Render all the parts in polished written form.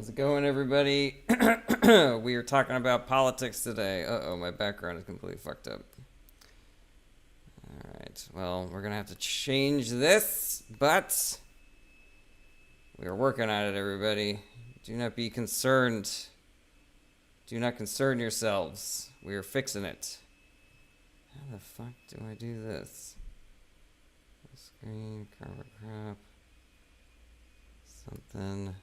How's it going, everybody? We are talking about politics today. Uh-oh, my background is completely fucked up. All right, well, we're going to have to change this, but we are working on it, everybody. Do not be concerned. Do not concern yourselves. We are fixing it. How the fuck do I do this? Screen, cover crop, something.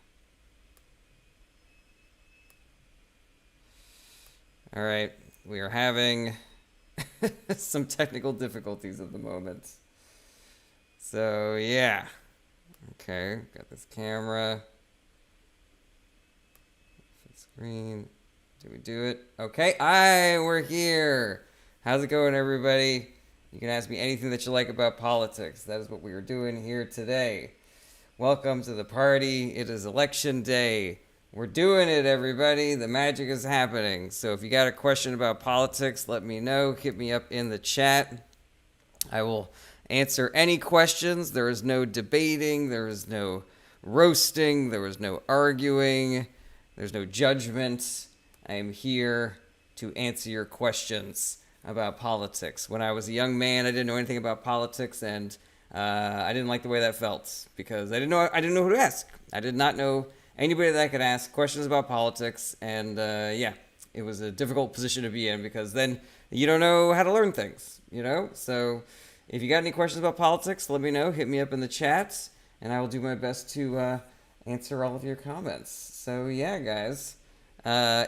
All right, we are having some technical difficulties at the moment. So, yeah. Okay, got this camera. Screen. Do we do it? Okay, we're here. How's it going, everybody? You can ask me anything that you like about politics. That is what we are doing here today. Welcome to the party. It is election day. We're doing it, everybody. The magic is happening. So if you got a question about politics, let me know. Hit me up in the chat. I will answer any questions. There is no debating. There is no roasting. There is no arguing. There's no judgment. I am here to answer your questions about politics. When I was a young man, I didn't know anything about politics, and I didn't like the way that felt because I didn't know who to ask. I did not know anybody that I could ask questions about politics, and yeah, it was a difficult position to be in because then you don't know how to learn things, you know? So if you got any questions about politics, let me know. Hit me up in the chat, and I will do my best to answer all of your comments. So yeah, guys,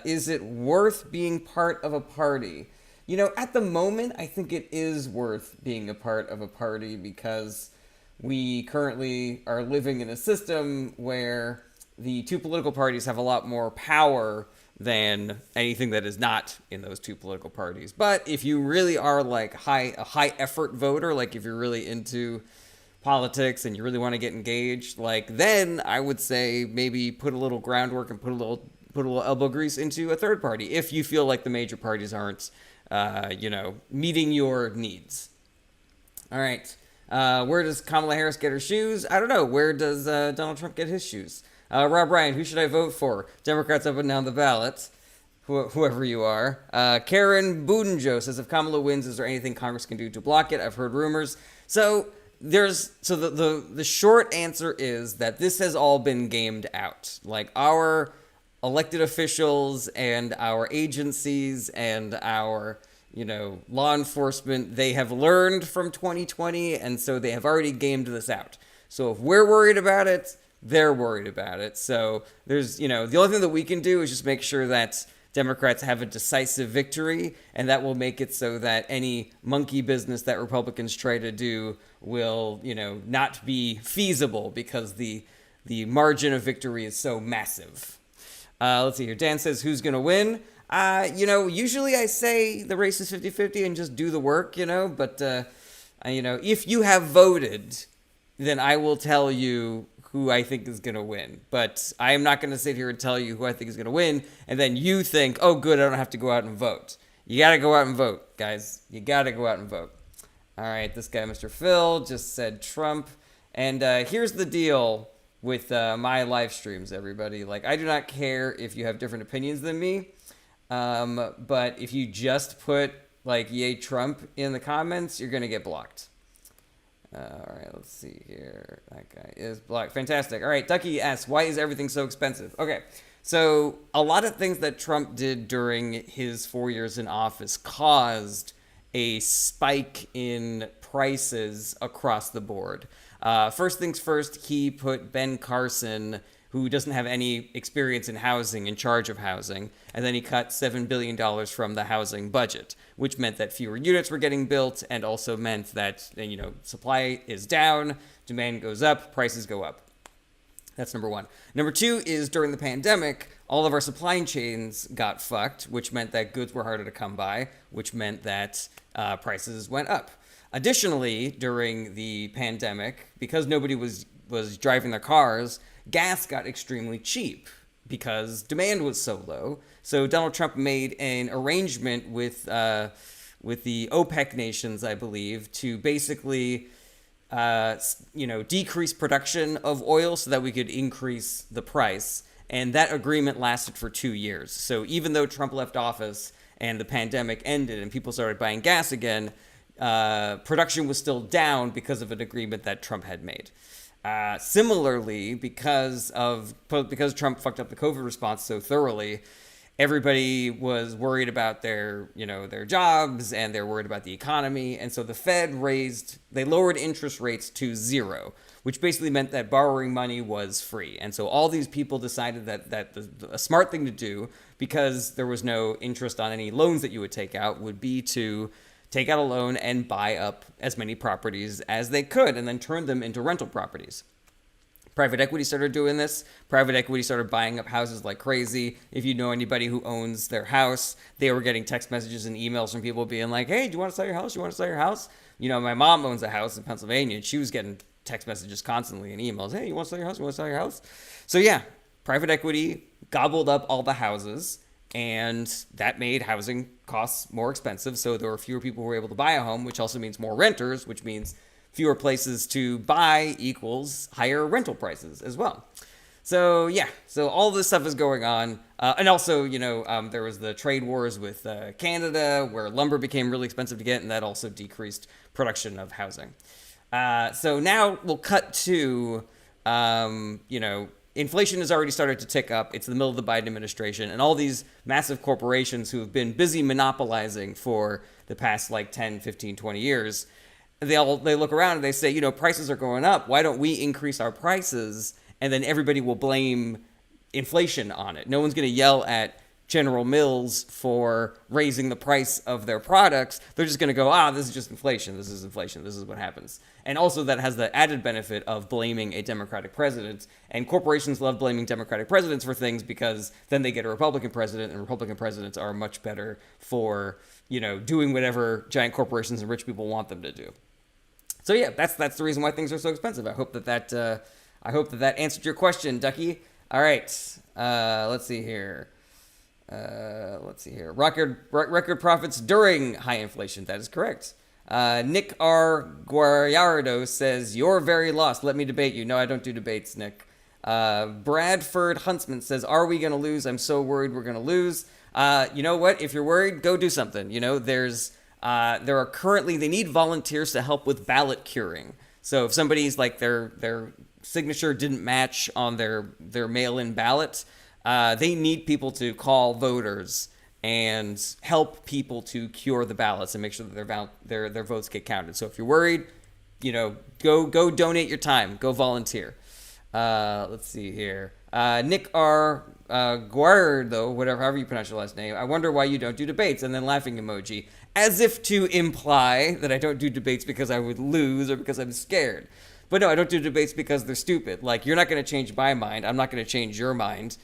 is it worth being part of a party? You know, at the moment, I think it is worth being a part of a party because we currently are living in a system where the two political parties have a lot more power than anything that is not in those two political parties. But if you really are like a high effort voter, like if you're really into politics and you really want to get engaged, like then I would say maybe put a little groundwork and put a little elbow grease into a third party if you feel like the major parties aren't meeting your needs. All right. Where does Kamala Harris get her shoes? I don't know. Where does Donald Trump get his shoes? Rob Ryan, who should I vote for? Democrats up and down the ballot. Whoever you are. Karen Budenjo says, if Kamala wins, is there anything Congress can do to block it? I've heard rumors. So the short answer is that this has all been gamed out. Like our elected officials and our agencies and our, law enforcement, they have learned from 2020, and so they have already gamed this out. So if we're worried about it, they're worried about it. So there's, the only thing that we can do is just make sure that Democrats have a decisive victory, and that will make it so that any monkey business that Republicans try to do will, not be feasible because the margin of victory is so massive. Let's see here. Dan says, who's going to win? Usually I say the race is 50-50 and just do the work, but, if you have voted, then I will tell you who I think is going to win. But I am not going to sit here and tell you who I think is going to win, and then you think, oh, good, I don't have to go out and vote. You got to go out and vote, guys. You got to go out and vote. All right, this guy, Mr. Phil, just said Trump. And here's the deal with my live streams, everybody. Like, I do not care if you have different opinions than me, but if you just put, like, yay Trump in the comments, you're going to get blocked. All right, let's see here. That guy is blocked. Fantastic. All right, Ducky asks, why is everything so expensive? Okay, so a lot of things that Trump did during his 4 years in office caused a spike in prices across the board. First things first, he put Ben Carson, who doesn't have any experience in housing, in charge of housing, and then he cut $7 billion from the housing budget, which meant that fewer units were getting built and also meant that, supply is down, demand goes up, prices go up. That's number one. Number two is during the pandemic, all of our supply chains got fucked, which meant that goods were harder to come by, which meant that prices went up. Additionally, during the pandemic, because nobody was driving their cars, gas got extremely cheap because demand was so low. So Donald Trump made an arrangement with the OPEC nations, I believe, to basically decrease production of oil so that we could increase the price. And that agreement lasted for 2 years. So even though Trump left office and the pandemic ended and people started buying gas again, production was still down because of an agreement that Trump had made. Similarly, because Trump fucked up the COVID response so thoroughly, everybody was worried about their jobs, and they're worried about the economy. And so the Fed lowered interest rates to 0, which basically meant that borrowing money was free. And so all these people decided that a smart thing to do, because there was no interest on any loans that you would take out, would be to take out a loan and buy up as many properties as they could and then turn them into rental properties. Private equity started doing this. Private equity started buying up houses like crazy. If you know anybody who owns their house, they were getting text messages and emails from people being like, hey, do you want to sell your house? You want to sell your house? My mom owns a house in Pennsylvania, and she was getting text messages constantly and emails. Hey, you want to sell your house? You want to sell your house? So yeah, private equity gobbled up all the houses, and that made housing costs more expensive. So there were fewer people who were able to buy a home, which also means more renters, which means fewer places to buy equals higher rental prices as well. So yeah, so all this stuff is going on. And also, there was the trade wars with Canada, where lumber became really expensive to get, and that also decreased production of housing. So now we'll cut to, inflation has already started to tick up. It's the middle of the Biden administration, and all these massive corporations who have been busy monopolizing for the past 10, 15, 20 years, they look around and they say, prices are going up. Why don't we increase our prices? And then everybody will blame inflation on it. No one's going to yell at General Mills for raising the price of their products. They're just going to go, this is just inflation. This is inflation. This is what happens. And also that has the added benefit of blaming a Democratic president. And corporations love blaming Democratic presidents for things because then they get a Republican president, and Republican presidents are much better for, doing whatever giant corporations and rich people want them to do. So yeah, that's the reason why things are so expensive. I hope that answered your question, Ducky. All right, let's see here. Record profits during high inflation. That is correct. Nick R. Guariardo says, you're very lost. Let me debate you. No, I don't do debates, Nick. Bradford Huntsman says, are we going to lose? I'm so worried we're going to lose. You know what? If you're worried, go do something. They need volunteers to help with ballot curing. So if somebody's their signature didn't match on their mail-in ballot, they need people to call voters and help people to cure the ballots and make sure that their votes get counted. So if you're worried, go donate your time, go volunteer. Let's see here. Nick R. Guardo, however you pronounce your last name. I wonder why you don't do debates, and then laughing emoji, as if to imply that I don't do debates because I would lose or because I'm scared. But no, I don't do debates because they're stupid. You're not going to change my mind. I'm not going to change your mind.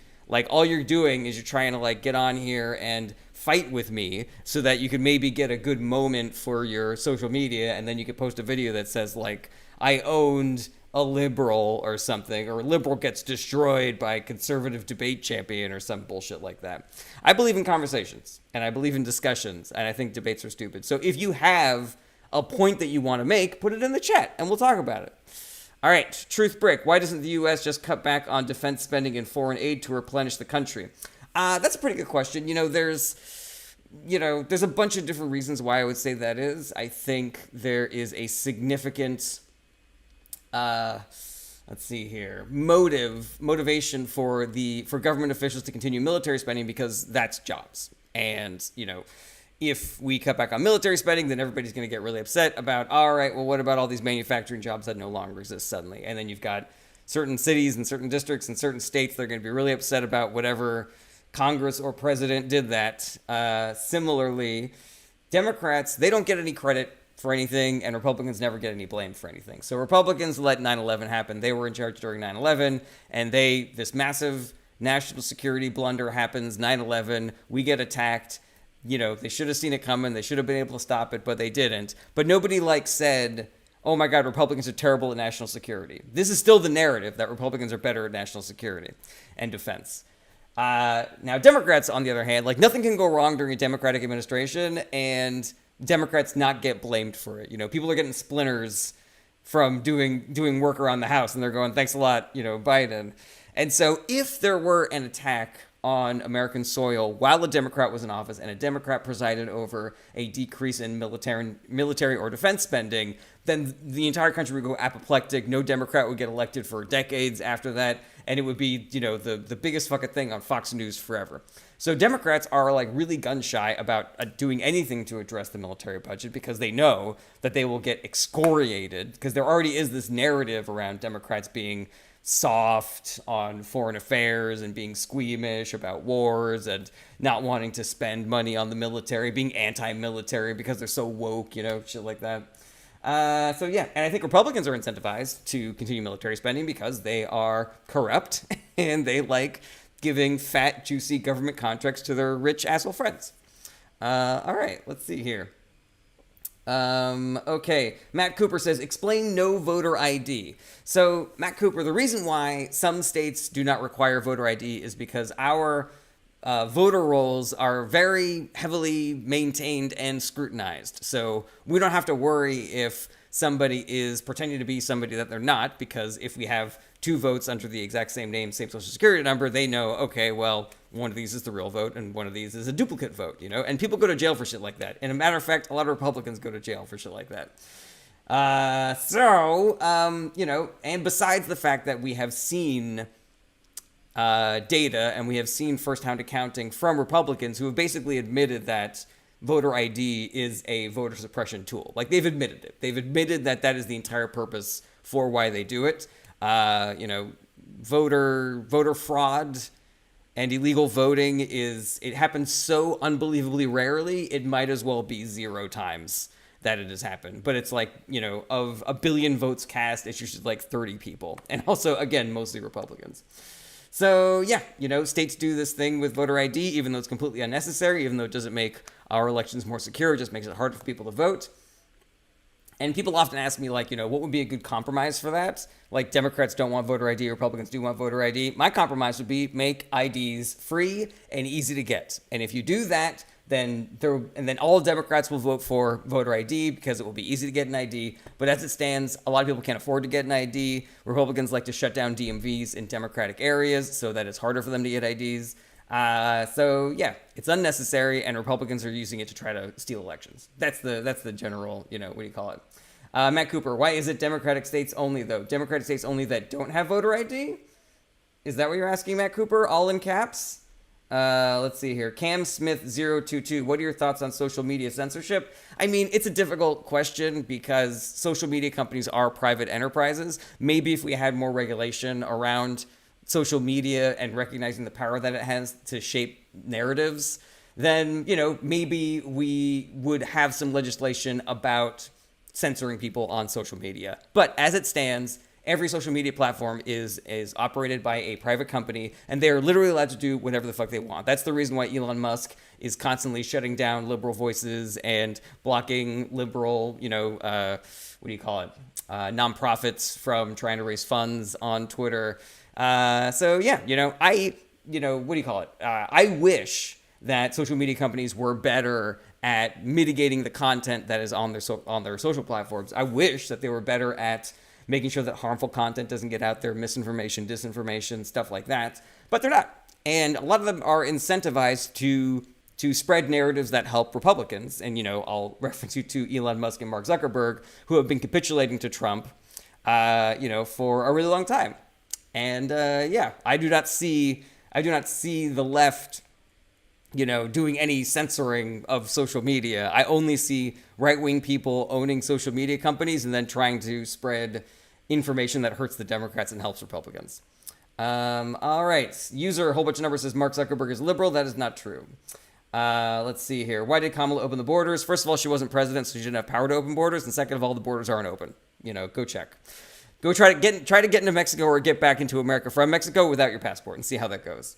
All you're doing is you're trying to get on here and fight with me so that you can maybe get a good moment for your social media, and then you could post a video that says I owned a liberal or something, or liberal gets destroyed by conservative debate champion or some bullshit like that. I believe in conversations, and I believe in discussions, and I think debates are stupid. So if you have a point that you want to make, put it in the chat and we'll talk about it. All right, Truth Brick. Why doesn't the U.S. just cut back on defense spending and foreign aid to replenish the country? That's a pretty good question. There's a bunch of different reasons why I would say that is. I think there is a significant, motivation for government officials to continue military spending because that's jobs. And, if we cut back on military spending, then everybody's going to get really upset about, all right, well, what about all these manufacturing jobs that no longer exist suddenly? And then you've got certain cities and certain districts and certain states that are going to be really upset about whatever Congress or president did that. Similarly, Democrats, they don't get any credit for anything, and Republicans never get any blame for anything. So Republicans let 9/11 happen. They were in charge during 9/11, and this massive national security blunder happens, 9/11, we get attacked. They should have seen it coming. They should have been able to stop it, but they didn't. But nobody said, oh my God, Republicans are terrible at national security. This is still the narrative that Republicans are better at national security and defense. Now, Democrats, on the other hand, nothing can go wrong during a Democratic administration, and Democrats not get blamed for it. People are getting splinters from doing work around the house, and they're going, thanks a lot, Biden. And so if there were an attack on American soil while a Democrat was in office and a Democrat presided over a decrease in military or defense spending, then the entire country would go apoplectic. No Democrat would get elected for decades after that, and it would be, the biggest fucking thing on Fox News forever. So Democrats are like really gun shy about doing anything to address the military budget because they know that they will get excoriated, because there already is this narrative around Democrats being soft on foreign affairs and being squeamish about wars and not wanting to spend money on the military, being anti-military because they're so woke, shit like that. So yeah, and I think Republicans are incentivized to continue military spending because they are corrupt and they like giving fat, juicy government contracts to their rich asshole friends. All right, let's see here. Okay, Matt Cooper says, explain no voter ID. So, Matt Cooper, the reason why some states do not require voter ID is because our voter rolls are very heavily maintained and scrutinized. So, we don't have to worry if somebody is pretending to be somebody that they're not, because if we have two votes under the exact same name, same social security number, they know, okay, well, one of these is the real vote and one of these is a duplicate vote, and people go to jail for shit like that. And a matter of fact, a lot of Republicans go to jail for shit like that. And besides the fact that we have seen data and we have seen first-hand accounting from Republicans who have basically admitted that voter ID is a voter suppression tool. Like, they've admitted it. They've admitted that that is the entire purpose for why they do it. Voter fraud and illegal voting it happens so unbelievably rarely, it might as well be 0 times that it has happened. But it's like, of 1 billion votes cast, it's usually like 30 people. And also, again, mostly Republicans. So, yeah, states do this thing with voter ID, even though it's completely unnecessary, even though it doesn't make our elections more secure, it just makes it harder for people to vote. And people often ask me, like, what would be a good compromise for that? Like, Democrats don't want voter ID, Republicans do want voter ID. My compromise would be make IDs free and easy to get. And if you do that, then all Democrats will vote for voter ID because it will be easy to get an ID. But as it stands, a lot of people can't afford to get an ID. Republicans like to shut down DMVs in Democratic areas so that it's harder for them to get IDs. So yeah, it's unnecessary, and Republicans are using it to try to steal elections. That's the general, what do you call it? Matt Cooper, why is it Democratic states only, though? Democratic states only that don't have voter ID? Is that what you're asking, Matt Cooper? All in caps? Let's see here. Cam Smith 022. What are your thoughts on social media censorship? I mean, it's a difficult question because social media companies are private enterprises. Maybe if we had more regulation around social media and recognizing the power that it has to shape narratives, then, maybe we would have some legislation about censoring people on social media. But as it stands, every social media platform is operated by a private company, and they're literally allowed to do whatever the fuck they want. That's the reason why Elon Musk is constantly shutting down liberal voices and blocking liberal, nonprofits from trying to raise funds on Twitter. So yeah, I wish that social media companies were better at mitigating the content that is on their social platforms. I wish that they were better at making sure that harmful content doesn't get out there, misinformation, disinformation, stuff like that. But they're not. And a lot of them are incentivized to spread narratives that help Republicans. And, I'll reference you to Elon Musk and Mark Zuckerberg, who have been capitulating to Trump, for a really long time. And, I do not see the left, doing any censoring of social media. I only see right-wing people owning social media companies and then trying to spread information that hurts the Democrats and helps Republicans. All right. User, a whole bunch of numbers, says Mark Zuckerberg is liberal. That is not true. Let's see here. Why did Kamala open the borders? First of all, she wasn't president, so she didn't have power to open borders. And second of all, the borders aren't open. Go check. Go try to get into Mexico or get back into America from Mexico without your passport and see how that goes.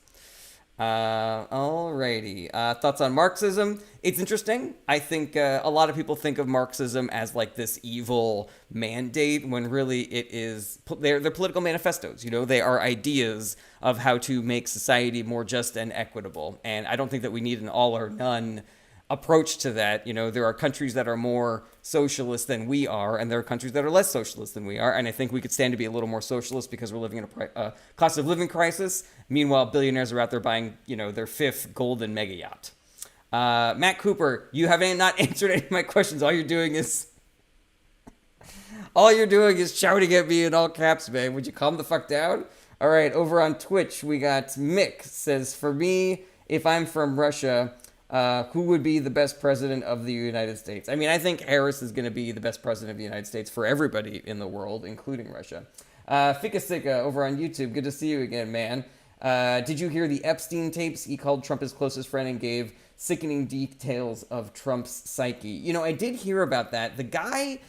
Alrighty. Thoughts on Marxism? It's interesting. I think a lot of people think of Marxism as like this evil mandate when really it is, they're political manifestos. They are ideas of how to make society more just and equitable. And I don't think that we need an all or none approach to that. You know, there are countries that are more socialist than we are, and there are countries that are less socialist than we are. And I think we could stand to be a little more socialist because we're living in a cost of living crisis. Meanwhile, billionaires are out there buying, you know, their 5th golden mega yacht. Matt Cooper, you have not answered any of my questions. All you're doing is shouting at me in all caps, man. Would you calm the fuck down? All right, over on Twitch, we got Mick says, for me, if I'm from Russia, who would be the best president of the United States? I mean, I think Harris is going to be the best president of the United States for everybody in the world, including Russia. Fikasika over on YouTube, good to see you again, man. Did you hear the Epstein tapes? He called Trump his closest friend and gave sickening details of Trump's psyche. You know, I did hear about that. The guy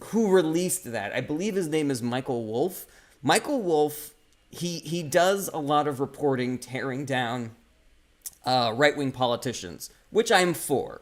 who released that, I believe his name is Michael Wolff. Michael Wolff, he does a lot of reporting tearing down right-wing politicians, which I'm for.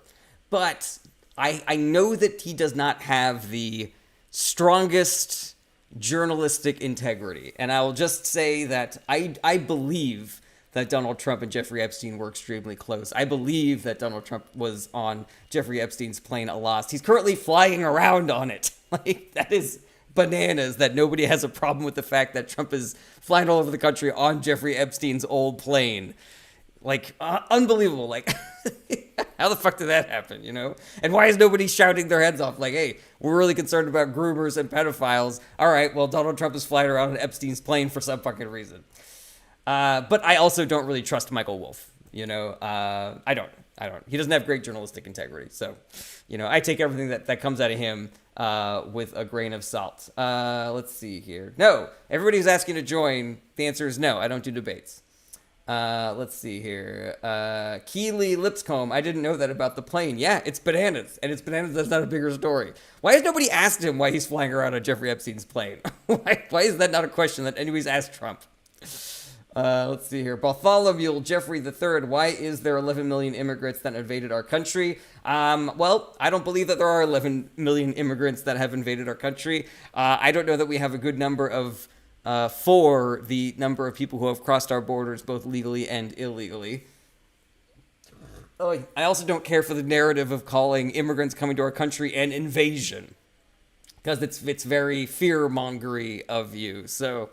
But I know that he does not have the strongest journalistic integrity. And I will just say that I believe that Donald Trump and Jeffrey Epstein were extremely close. I believe that Donald Trump was on Jeffrey Epstein's plane Alost. He's currently flying around on it. Like, that is bananas that nobody has a problem with the fact that Trump is flying all over the country on Jeffrey Epstein's old plane. Like, unbelievable. Like, how the fuck did that happen, you know? And why is nobody shouting their heads off? Like, hey, we're really concerned about groomers and pedophiles. All right, well, Donald Trump is flying around on Epstein's plane for some fucking reason. But I also don't really trust Michael Wolff, you know? I don't. He doesn't have great journalistic integrity. So, you know, I take everything that comes out of him with a grain of salt. Let's see here. No, everybody's asking to join. The answer is no. I don't do debates. Let's see here. Keely Lipscomb. I didn't know that about the plane. Yeah, it's bananas. And it's bananas that's not a bigger story. Why has nobody asked him why he's flying around on Jeffrey Epstein's plane? Why is that not a question that anybody's asked Trump? Let's see here. Bartholomew Jeffrey III. Why is there 11 million immigrants that invaded our country? Well, I don't believe that there are 11 million immigrants that have invaded our country. I don't know that we have a good number of for the number of people who have crossed our borders, both legally and illegally. Oh, I also don't care for the narrative of calling immigrants coming to our country an invasion, because it's very fear-mongery of you. So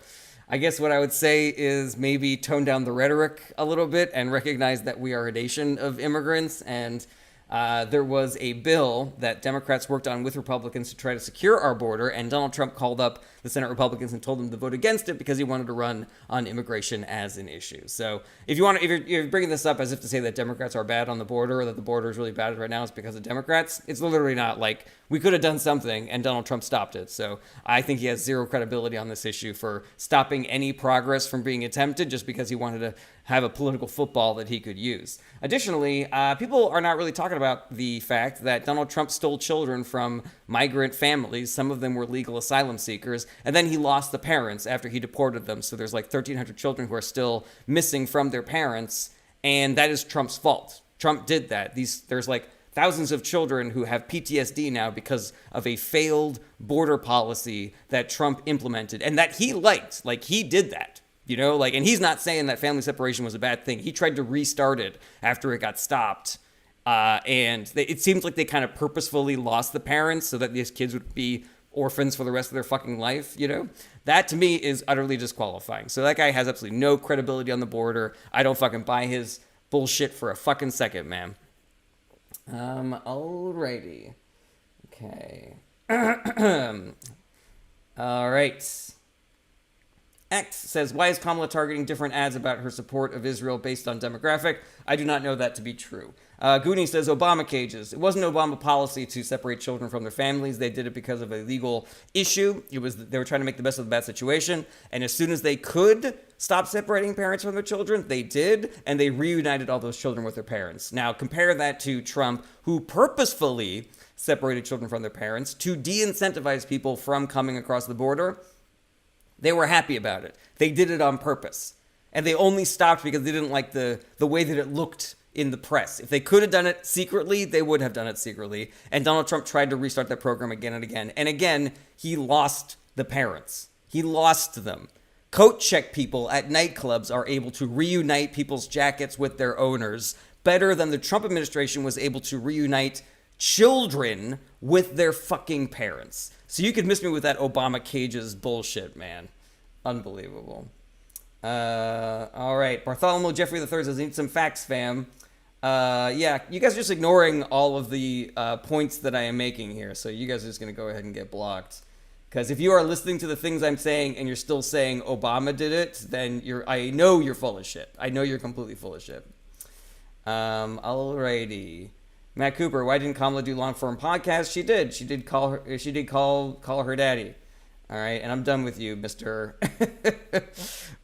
I guess what I would say is maybe tone down the rhetoric a little bit and recognize that we are a nation of immigrants. And there was a bill that Democrats worked on with Republicans to try to secure our border, and Donald Trump called up the Senate Republicans and told them to vote against it because he wanted to run on immigration as an issue. So if you're bringing this up as if to say that Democrats are bad on the border or that the border is really bad right now, it's because of Democrats. It's literally not. Like, we could have done something and Donald Trump stopped it. So I think he has zero credibility on this issue for stopping any progress from being attempted just because he wanted to have a political football that he could use. Additionally, people are not really talking about the fact that Donald Trump stole children from migrant families. Some of them were legal asylum seekers, and then he lost the parents after he deported them. So there's like 1,300 children who are still missing from their parents, and that is Trump's fault. Trump did that. There's like thousands of children who have PTSD now because of a failed border policy that Trump implemented and that he liked. Like, he did that. You know, like, and he's not saying that family separation was a bad thing. He tried to restart it after it got stopped. And it seems like they kind of purposefully lost the parents so that these kids would be orphans for the rest of their fucking life, you know? That, to me, is utterly disqualifying. So that guy has absolutely no credibility on the border. I don't fucking buy his bullshit for a fucking second, man. Alrighty. Okay. All right. X says, why is Kamala targeting different ads about her support of Israel based on demographic? I do not know that to be true. Goonie says, Obama cages. It wasn't Obama policy to separate children from their families. They did it because of a legal issue. They were trying to make the best of the bad situation. And as soon as they could stop separating parents from their children, they did. And they reunited all those children with their parents. Now, compare that to Trump, who purposefully separated children from their parents to de-incentivize people from coming across the border. They were happy about it. They did it on purpose. And they only stopped because they didn't like the way that it looked in the press. If they could have done it secretly, they would have done it secretly. And Donald Trump tried to restart that program again and again. And again, he lost the parents. He lost them. Coat check people at nightclubs are able to reunite people's jackets with their owners better than the Trump administration was able to reunite children with their fucking parents. So you could miss me with that Obama cages bullshit, man. Unbelievable. All right. Bartholomew Jeffrey III says, need some facts, fam. Yeah, you guys are just ignoring all of the points that I am making here. So you guys are just going to go ahead and get blocked. Because if you are listening to the things I'm saying and you're still saying Obama did it, then I know you're full of shit. I know you're completely full of shit. Alrighty. Matt Cooper, why didn't Kamala do long form podcasts? She did. She did call her daddy. All right, and I'm done with you, Mr.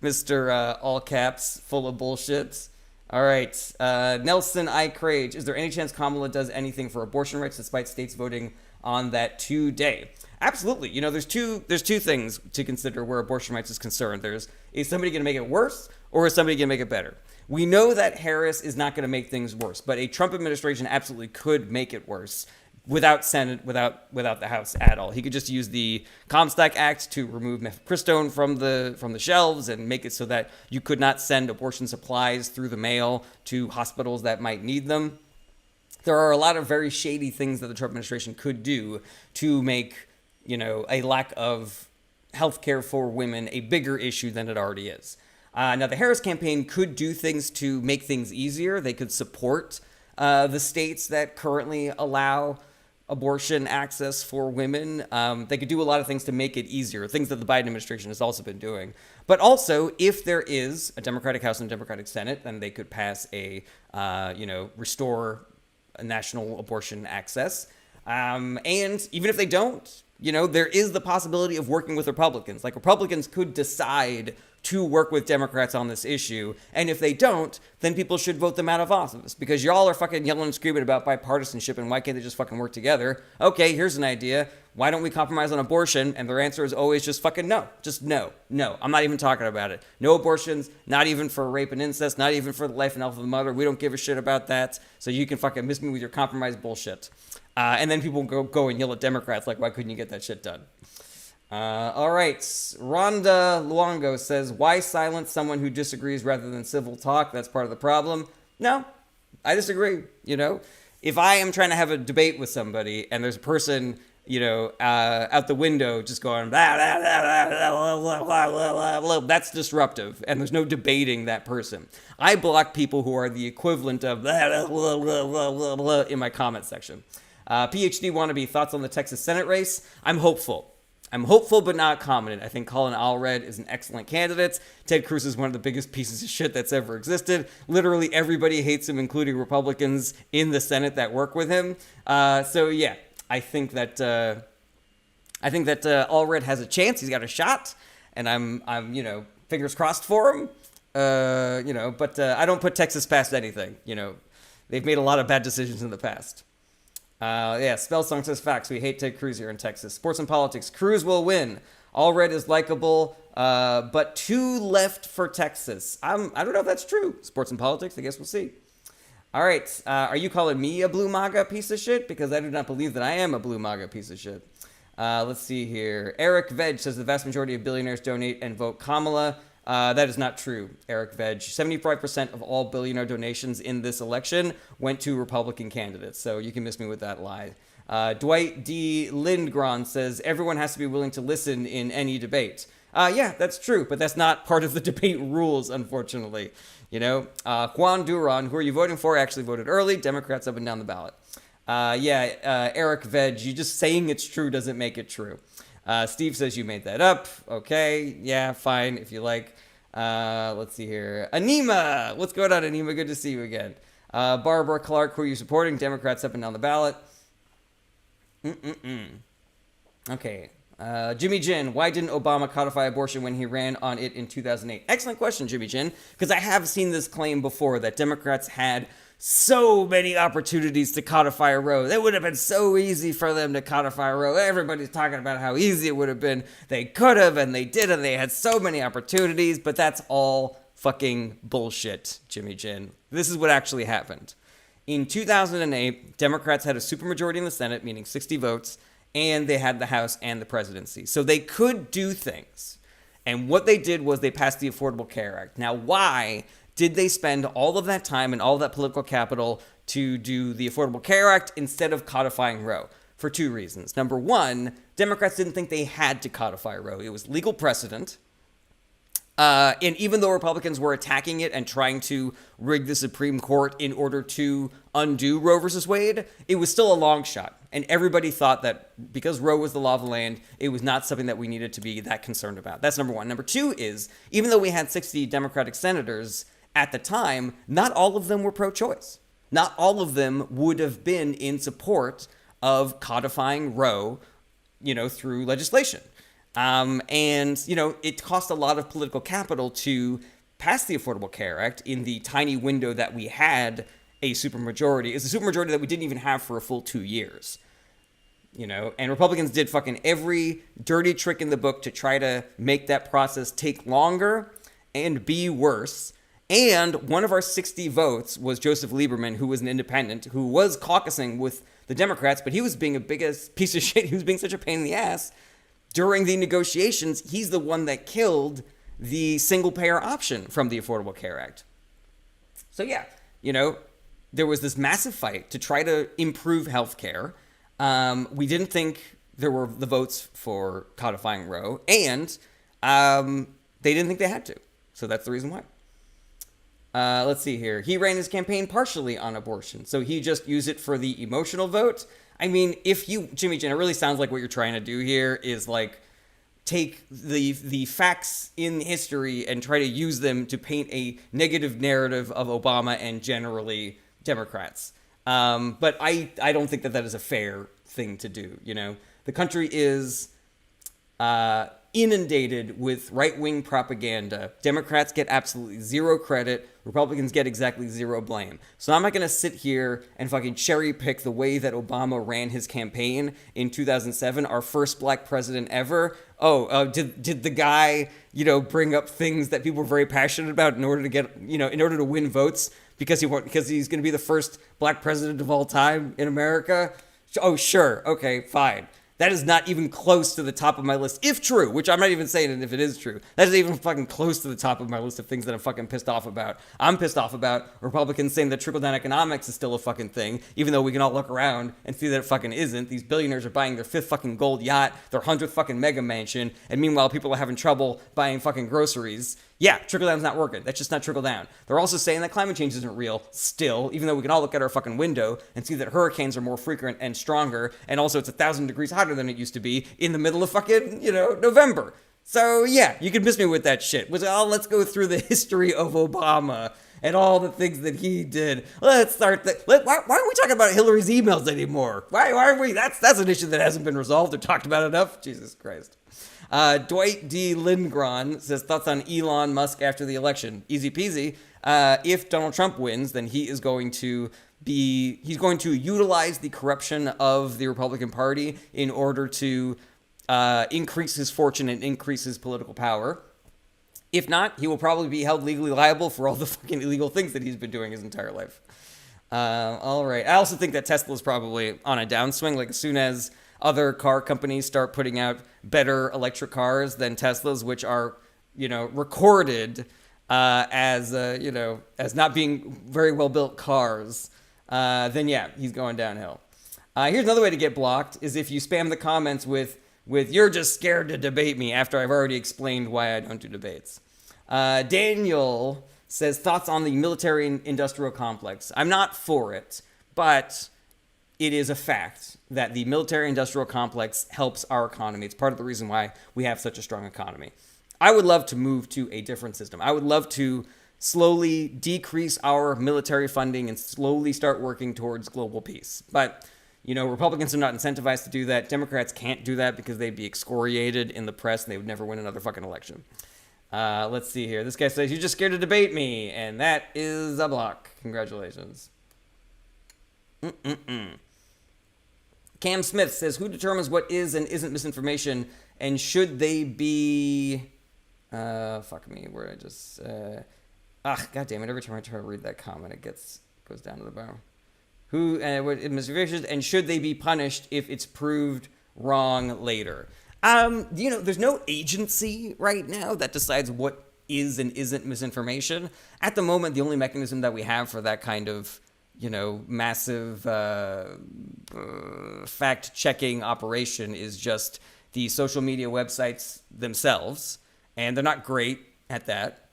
Mr. All caps, full of bullshit. All right, Nelson I. Crage, is there any chance Kamala does anything for abortion rights despite states voting on that today? Absolutely. You know, there's two things to consider where abortion rights is concerned. Is somebody going to make it worse, or is somebody going to make it better? We know that Harris is not going to make things worse, but a Trump administration absolutely could make it worse without Senate, without the House at all. He could just use the Comstock Act to remove mifepristone from the shelves and make it so that you could not send abortion supplies through the mail to hospitals that might need them. There are a lot of very shady things that the Trump administration could do to make, you know, a lack of health care for women a bigger issue than it already is. Now, the Harris campaign could do things to make things easier. They could support the states that currently allow abortion access for women. They could do a lot of things to make it easier, things that the Biden administration has also been doing. But also, if there is a Democratic House and a Democratic Senate, then they could pass restore a national abortion access. And even if they don't, you know, there is the possibility of working with Republicans. Like, Republicans could decide to work with Democrats on this issue. And if they don't, then people should vote them out of office, because y'all are fucking yelling and screaming about bipartisanship and why can't they just fucking work together? Okay, here's an idea. Why don't we compromise on abortion? And their answer is always just fucking no. Just no. No, I'm not even talking about it. No abortions, not even for rape and incest, not even for the life and health of the mother. We don't give a shit about that. So you can fucking miss me with your compromise bullshit. And then people go and yell at Democrats like, why couldn't you get that shit done? All right. Rhonda Luongo says, why silence someone who disagrees rather than civil talk? That's part of the problem. No, I disagree. You know, if I am trying to have a debate with somebody and there's a person, you know, out the window just going, blah, blah, blah, blah, blah, blah, blah, blah, that's disruptive. And there's no debating that person. I block people who are the equivalent of blah, blah, blah, blah, blah, blah, in my comment section. PhD wannabe, thoughts on the Texas Senate race? I'm hopeful. I'm hopeful but not confident. I think Colin Allred is an excellent candidate. Ted Cruz is one of the biggest pieces of shit that's ever existed. Literally everybody hates him, including Republicans in the Senate that work with him. So yeah, I think that Allred has a chance. He's got a shot, and I'm you know, fingers crossed for him. You know, but I don't put Texas past anything. You know, they've made a lot of bad decisions in the past. Spellsong says facts. We hate Ted Cruz here in Texas. Sports and politics. Cruz will win. Allred is likable, but too left for Texas. I don't know if that's true. Sports and politics. I guess we'll see. All right. Are you calling me a blue MAGA piece of shit? Because I do not believe that I am a blue MAGA piece of shit. Let's see here. Eric Veg says the vast majority of billionaires donate and vote Kamala. That is not true, Eric Veg. 75% of all billionaire donations in this election went to Republican candidates, so you can miss me with that lie. Dwight D. Lindgren says everyone has to be willing to listen in any debate. Yeah, that's true, but that's not part of the debate rules, unfortunately. You know, Juan Duran, who are you voting for, actually voted early. Democrats up and down the ballot. Eric Veg, you just saying it's true doesn't make it true. Steve says you made that up. Okay, yeah, fine, if you like. Let's see here. Anima! What's going on, Anima? Good to see you again. Barbara Clark, who are you supporting? Democrats up and down the ballot. Okay. Jimmy Jin, why didn't Obama codify abortion when he ran on it in 2008? Excellent question, Jimmy Jin, because I have seen this claim before that Democrats had so many opportunities to codify Roe. It would have been so easy for them to codify Roe. Everybody's talking about how easy it would have been. They could have, and they did, and they had so many opportunities, but that's all fucking bullshit, Jimmy Jin. This is what actually happened. In 2008, Democrats had a supermajority in the Senate, meaning 60 votes, and they had the House and the presidency. So they could do things. And what they did was they passed the Affordable Care Act. Now, why did they spend all of that time and all of that political capital to do the Affordable Care Act instead of codifying Roe? For two reasons. Number one, Democrats didn't think they had to codify Roe. It was legal precedent. And even though Republicans were attacking it and trying to rig the Supreme Court in order to undo Roe versus Wade, it was still a long shot. And everybody thought that because Roe was the law of the land, it was not something that we needed to be that concerned about. That's number one. Number two is, even though we had 60 Democratic senators at the time, not all of them were pro-choice. Not all of them would have been in support of codifying Roe, through legislation. And it cost a lot of political capital to pass the Affordable Care Act in the tiny window that we had a supermajority. It's a supermajority that we didn't even have for a full 2 years. And Republicans did fucking every dirty trick in the book to try to make that process take longer and be worse. And one of our 60 votes was Joseph Lieberman, who was an independent, who was caucusing with the Democrats, but he was being a biggest piece of shit. He was being such a pain in the ass. During the negotiations, he's the one that killed the single-payer option from the Affordable Care Act. So yeah, there was this massive fight to try to improve healthcare. We didn't think there were the votes for codifying Roe, and they didn't think they had to. So that's the reason why. Let's see here. He ran his campaign partially on abortion, so he just used it for the emotional vote. I mean, Jimmy Jin, it really sounds like what you're trying to do here is like take the facts in history and try to use them to paint a negative narrative of Obama and generally Democrats. But I don't think that is a fair thing to do. The country is inundated with right-wing propaganda. Democrats get absolutely zero credit. Republicans get exactly zero blame. So I'm not going to sit here and fucking cherry pick the way that Obama ran his campaign in 2007, our first black president ever. Did the guy, bring up things that people were very passionate about in order to get, in order to win votes because he's going to be the first black president of all time in America? Oh, sure. Okay, fine. That is not even close to the top of my list, if true, which I'm not even saying if it is true. That is even fucking close to the top of my list of things that I'm fucking pissed off about. I'm pissed off about Republicans saying that trickle-down economics is still a fucking thing, even though we can all look around and see that it fucking isn't. These billionaires are buying their 5th fucking gold yacht, their 100th fucking mega mansion, and meanwhile people are having trouble buying fucking groceries. Yeah, trickle-down's not working. That's just not trickle-down. They're also saying that climate change isn't real still, even though we can all look at our fucking window and see that hurricanes are more frequent and stronger, and also it's 1,000 degrees hotter than it used to be in the middle of fucking, November. So yeah, you can miss me with that shit. Let's go through the history of Obama and all the things that he did. Let's start why aren't we talking about Hillary's emails anymore? Why aren't we? That's an issue that hasn't been resolved or talked about enough. Jesus Christ. Dwight D. Lindgren says, thoughts on Elon Musk after the election? Easy peasy. If Donald Trump wins, then he's going to utilize the corruption of the Republican Party in order to increase his fortune and increase his political power. If not, he will probably be held legally liable for all the fucking illegal things that he's been doing his entire life. All right. I also think that Tesla's probably on a downswing. Like, as soon as other car companies start putting out better electric cars than Teslas, which are, recorded as not being very well built cars, then yeah, he's going downhill. Here's another way to get blocked is if you spam the comments with "you're just scared to debate me" after I've already explained why I don't do debates. Daniel says, thoughts on the military-industrial complex. I'm not for it, but it is a fact that the military-industrial complex helps our economy. It's part of the reason why we have such a strong economy. I would love to move to a different system. I would love to slowly decrease our military funding and slowly start working towards global peace. But, Republicans are not incentivized to do that. Democrats can't do that because they'd be excoriated in the press and they would never win another fucking election. Let's see here. This guy says, "You're just scared to debate me." And that is a block. Congratulations. Cam Smith says, who determines what is and isn't misinformation, and should they be... fuck me, where I just... God damn it, every time I try to read that comment, it goes down to the bottom. Who, what is misinformation, and should they be punished if it's proved wrong later? There's no agency right now that decides what is and isn't misinformation. At the moment, the only mechanism that we have for that kind of, massive fact-checking operation is just the social media websites themselves, and they're not great at that.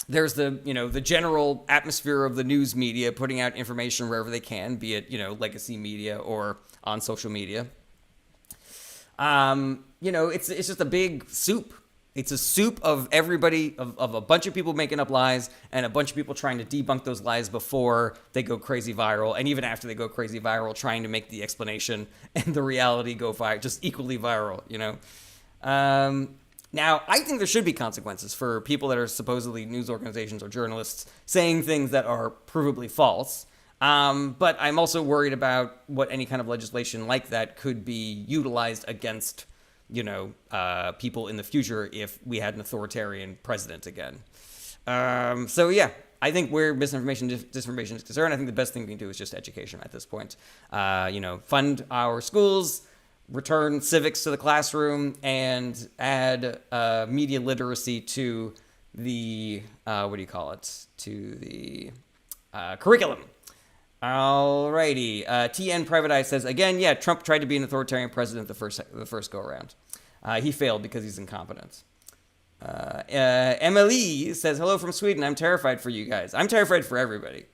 There's the general atmosphere of the news media putting out information wherever they can, be it, legacy media or on social media. It's just a big soup. It's a soup of everybody, of a bunch of people making up lies and a bunch of people trying to debunk those lies before they go crazy viral. And even after they go crazy viral, trying to make the explanation and the reality go just equally viral, Now, I think there should be consequences for people that are supposedly news organizations or journalists saying things that are provably false. But I'm also worried about what any kind of legislation like that could be utilized against people in the future if we had an authoritarian president again. I think where misinformation, disinformation is concerned, I think the best thing we can do is just education at this point. Fund our schools, return civics to the classroom, and add media literacy to the, to the curriculum. Alrighty. TN Private Eye says, again, yeah, Trump tried to be an authoritarian president the first go-around. He failed because he's incompetent. Emily says, hello from Sweden. I'm terrified for you guys. I'm terrified for everybody.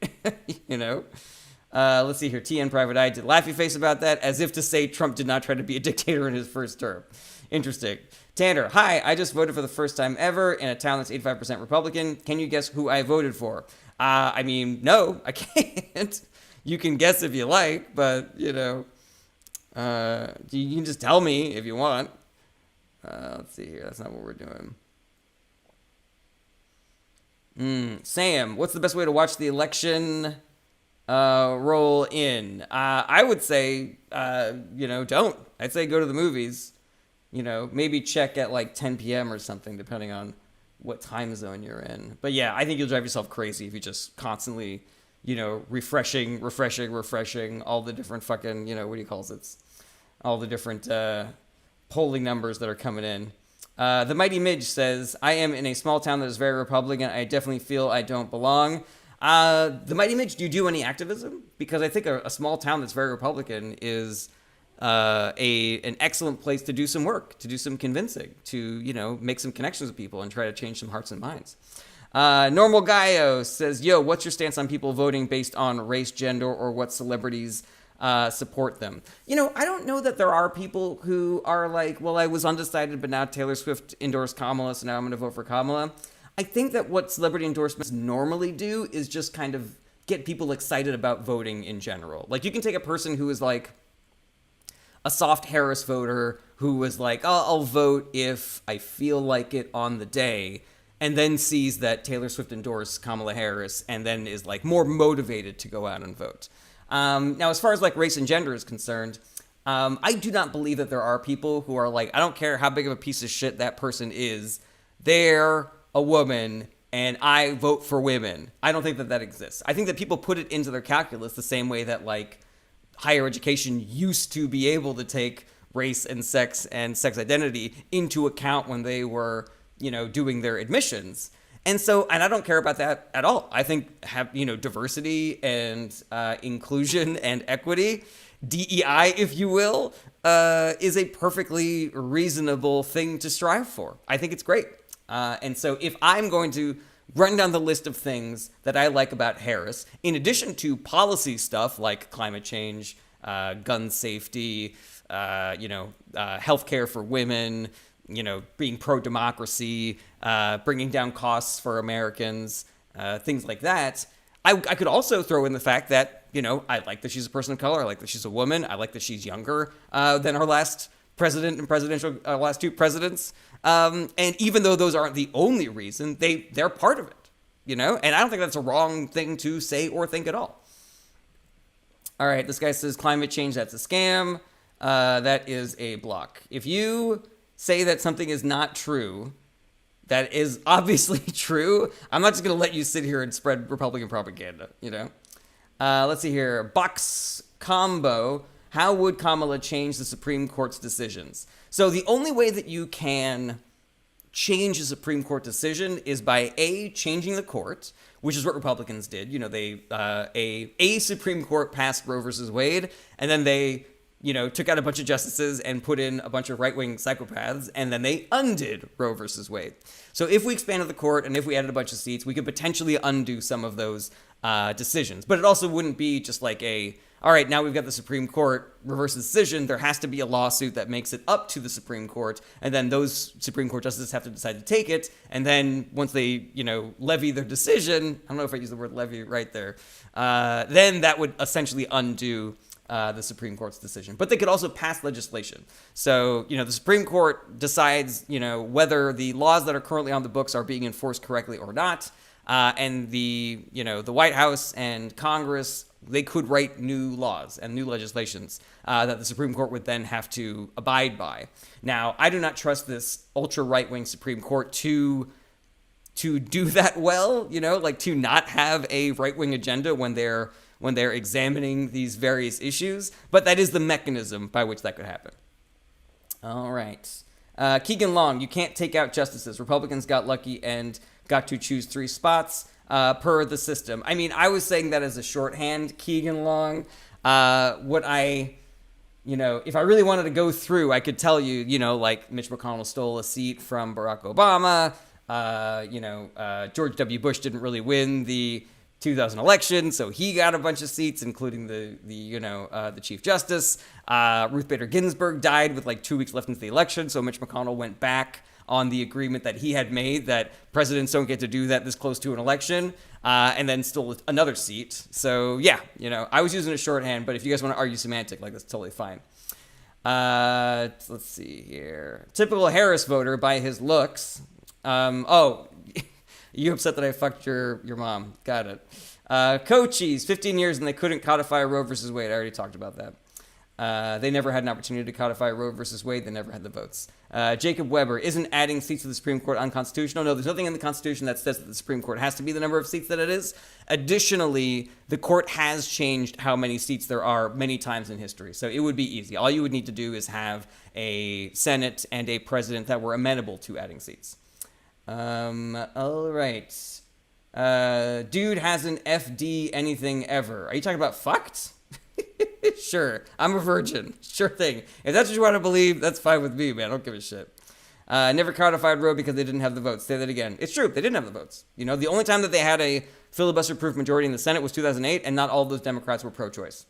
Let's see here. TN Private Eye did laughy face about that, as if to say Trump did not try to be a dictator in his first term. Interesting. Tanner, hi. I just voted for the first time ever in a town that's 85% Republican. Can you guess who I voted for? No, I can't. You can guess if you like, but, you can just tell me if you want. Let's see here. That's not what we're doing. Sam, what's the best way to watch the election roll in? I would say, don't. I'd say go to the movies. Maybe check at like 10 p.m. or something, depending on what time zone you're in. But yeah, I think you'll drive yourself crazy if you just constantly, refreshing all the different fucking, all the different polling numbers that are coming in. The Mighty Midge says, I am in a small town that is very Republican. I definitely feel I don't belong. The Mighty Midge, do you do any activism? Because I think a small town that's very Republican is an excellent place to do some work, to do some convincing, to, make some connections with people and try to change some hearts and minds. Normal Gaio says, yo, what's your stance on people voting based on race, gender, or what celebrities support them? I don't know that there are people who are like, well, I was undecided, but now Taylor Swift endorsed Kamala, so now I'm going to vote for Kamala. I think that what celebrity endorsements normally do is just kind of get people excited about voting in general. Like, you can take a person who is like a soft Harris voter who was like, oh, I'll vote if I feel like it on the day, and then sees that Taylor Swift endorsed Kamala Harris and then is like more motivated to go out and vote. Now, as far as like race and gender is concerned, I do not believe that there are people who are like, I don't care how big of a piece of shit that person is, they're a woman and I vote for women. I don't think that exists. I think that people put it into their calculus the same way that like higher education used to be able to take race and sex identity into account when they were, doing their admissions. And I don't care about that at all. I think diversity and inclusion and equity, DEI, if you will, is a perfectly reasonable thing to strive for. I think it's great. And so if I'm going to run down the list of things that I like about Harris, in addition to policy stuff like climate change, gun safety, healthcare for women, being pro-democracy, bringing down costs for Americans, things like that. I could also throw in the fact that, I like that she's a person of color. I like that she's a woman. I like that she's younger than our last president and last two presidents. And even though those aren't the only reason, they're part of it, and I don't think that's a wrong thing to say or think at all. All right, this guy says climate change, that's a scam. That is a block. If you say that something is not true, that is obviously true, I'm not just going to let you sit here and spread Republican propaganda, Let's see here. Box Combo. How would Kamala change the Supreme Court's decisions? So the only way that you can change a Supreme Court decision is by A, changing the court, which is what Republicans did. You know, a Supreme Court passed Roe versus Wade, and then they, you know, took out a bunch of justices and put in a bunch of right-wing psychopaths, and then they undid Roe versus Wade. So if we expanded the court and if we added a bunch of seats, we could potentially undo some of those decisions. But it also wouldn't be just like all right, now we've got the Supreme Court reverse the decision. There has to be a lawsuit that makes it up to the Supreme Court, and then those Supreme Court justices have to decide to take it. And then once they, you know, levy their decision, I don't know if I use the word levy right there, then that would essentially undo the Supreme Court's decision. But they could also pass legislation. So, you know, the Supreme Court decides, you know, whether the laws that are currently on the books are being enforced correctly or not. And the White House and Congress, they could write new laws and new legislations that the Supreme Court would then have to abide by. Now, I do not trust this ultra right-wing Supreme Court to do that well, you know, like to not have a right-wing agenda when they're examining these various issues. But that is the mechanism by which that could happen. All right. Keegan Long, you can't take out justices. Republicans got lucky and got to choose 3 spots per the system. I mean, I was saying that as a shorthand, Keegan Long. If I really wanted to go through, I could tell you, you know, like Mitch McConnell stole a seat from Barack Obama. George W. Bush didn't really win the 2000 election, so he got a bunch of seats, including the Chief Justice. Ruth Bader Ginsburg died with like 2 weeks left into the election, so Mitch McConnell went back on the agreement that he had made that presidents don't get to do that this close to an election, and then stole another seat. So yeah, you know, I was using a shorthand, but if you guys want to argue semantic, like, that's totally fine. Let's see here. Typical Harris voter by his looks. You upset that I fucked your mom. Got it. Coaches, 15 years and they couldn't codify Roe versus Wade. I already talked about that. They never had an opportunity to codify Roe versus Wade. They never had the votes. Jacob Weber, isn't adding seats to the Supreme Court unconstitutional? No, there's nothing in the Constitution that says that the Supreme Court has to be the number of seats that it is. Additionally, the court has changed how many seats there are many times in history. So it would be easy. All you would need to do is have a Senate and a president that were amenable to adding seats. All right. Dude hasn't FD anything ever. Are you talking about fucked? Sure. I'm a virgin. Sure thing. If that's what you want to believe, that's fine with me, man. I don't give a shit. Never codified Roe because they didn't have the votes. Say that again. It's true. They didn't have the votes. You know, the only time that they had a filibuster-proof majority in the Senate was 2008, and not all those Democrats were pro-choice.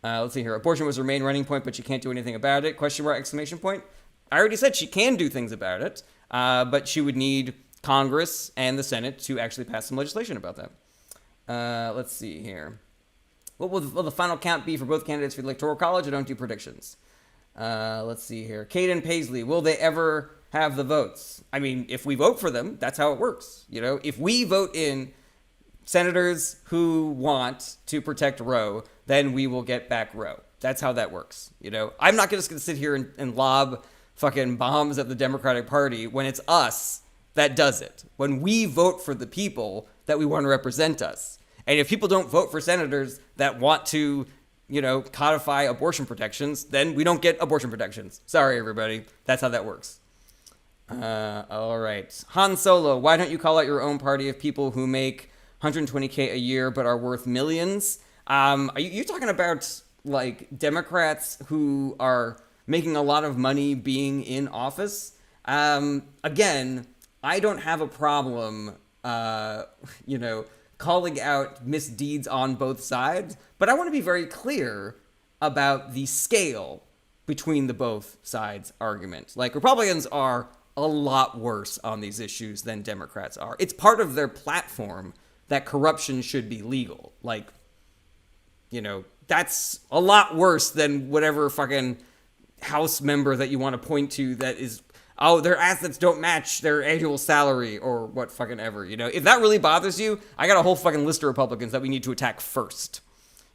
Let's see here. Abortion was her main running point, but she can't do anything about it. Question mark, exclamation point. I already said she can do things about it, but she would need Congress and the Senate to actually pass some legislation about that. Let's see here. What will the final count be for both candidates for the Electoral College? I don't do predictions. Let's see here. Caden Paisley, will they ever have the votes? I mean, if we vote for them, that's how it works. You know, if we vote in senators who want to protect Roe, then we will get back Roe. That's how that works. You know, I'm not just going to sit here and lob fucking bombs at the Democratic Party when it's us that does it. When we vote for the people that we want to represent us. And if people don't vote for senators that want to, you know, codify abortion protections, then we don't get abortion protections. Sorry, everybody. That's how that works. All right. Han Solo, why don't you call out your own party of people who make $120K a year but are worth millions? Are you talking about, like, Democrats who are making a lot of money being in office? Again, I don't have a problem, calling out misdeeds on both sides, but I want to be very clear about the scale between the both sides argument. Like, Republicans are a lot worse on these issues than Democrats are. It's part of their platform that corruption should be legal. Like, you know, that's a lot worse than whatever fucking House member that you want to point to that is, oh, their assets don't match their annual salary or what fucking ever, you know? If that really bothers you, I got a whole fucking list of Republicans that we need to attack first.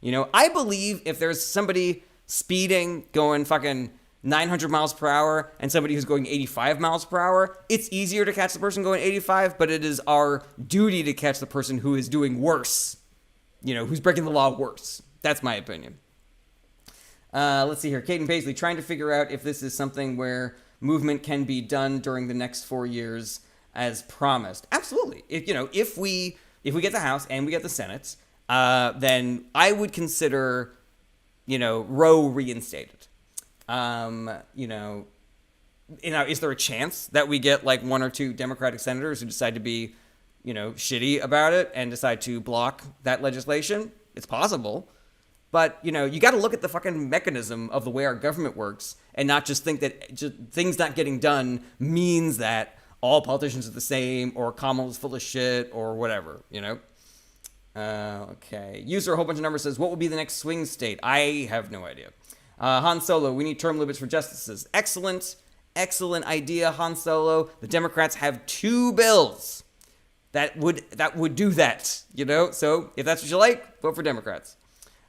You know, I believe if there's somebody speeding going fucking 900 miles per hour and somebody who's going 85 miles per hour, it's easier to catch the person going 85, but it is our duty to catch the person who is doing worse, you know, who's breaking the law worse. That's my opinion. Let's see here. Caden Paisley, trying to figure out if this is something where movement can be done during the next 4 years as promised. Absolutely. If we get the House and we get the Senate, then I would consider, Roe reinstated. Is there a chance that we get like one or two Democratic senators who decide to be, shitty about it and decide to block that legislation? It's possible. But, you got to look at the fucking mechanism of the way our government works and not just think that just things not getting done means that all politicians are the same or Kamala's full of shit or whatever, Okay. User, a whole bunch of numbers, says, what will be the next swing state? I have no idea. Han Solo, we need term limits for justices. Excellent idea, Han Solo. The Democrats have 2 bills that would do that, So if that's what you like, vote for Democrats.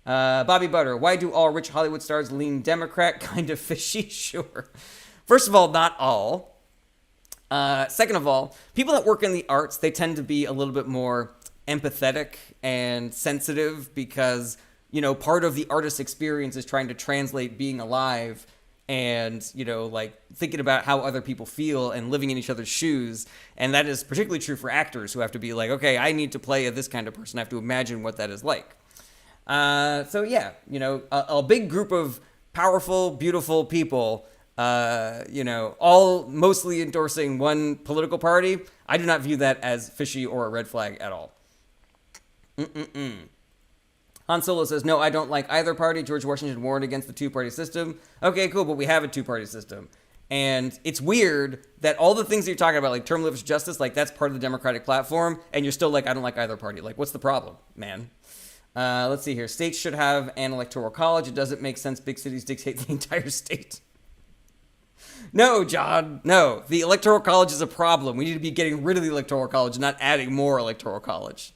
Bobby Butter, why do all rich Hollywood stars lean Democrat? Kind of fishy, sure. First of all, not all. Second of all, people that work in the arts, they tend to be a little bit more empathetic and sensitive because, part of the artist's experience is trying to translate being alive and, thinking about how other people feel and living in each other's shoes. And that is particularly true for actors who have to be like, okay, I need to play this kind of person. I have to imagine what that is like. A big group of powerful, beautiful people, all mostly endorsing one political party. I do not view that as fishy or a red flag at all. Han Solo says, no, I don't like either party. George Washington warned against the 2-party system. Okay, cool, but we have a 2-party system. And it's weird that all the things that you're talking about, like term limits justice, like that's part of the Democratic platform, and you're still like, I don't like either party. Like, what's the problem, man? Let's see here. States should have an electoral college. It doesn't make sense. Big cities dictate the entire state. No, John. No. The electoral college is a problem. We need to be getting rid of the electoral college, not adding more electoral college.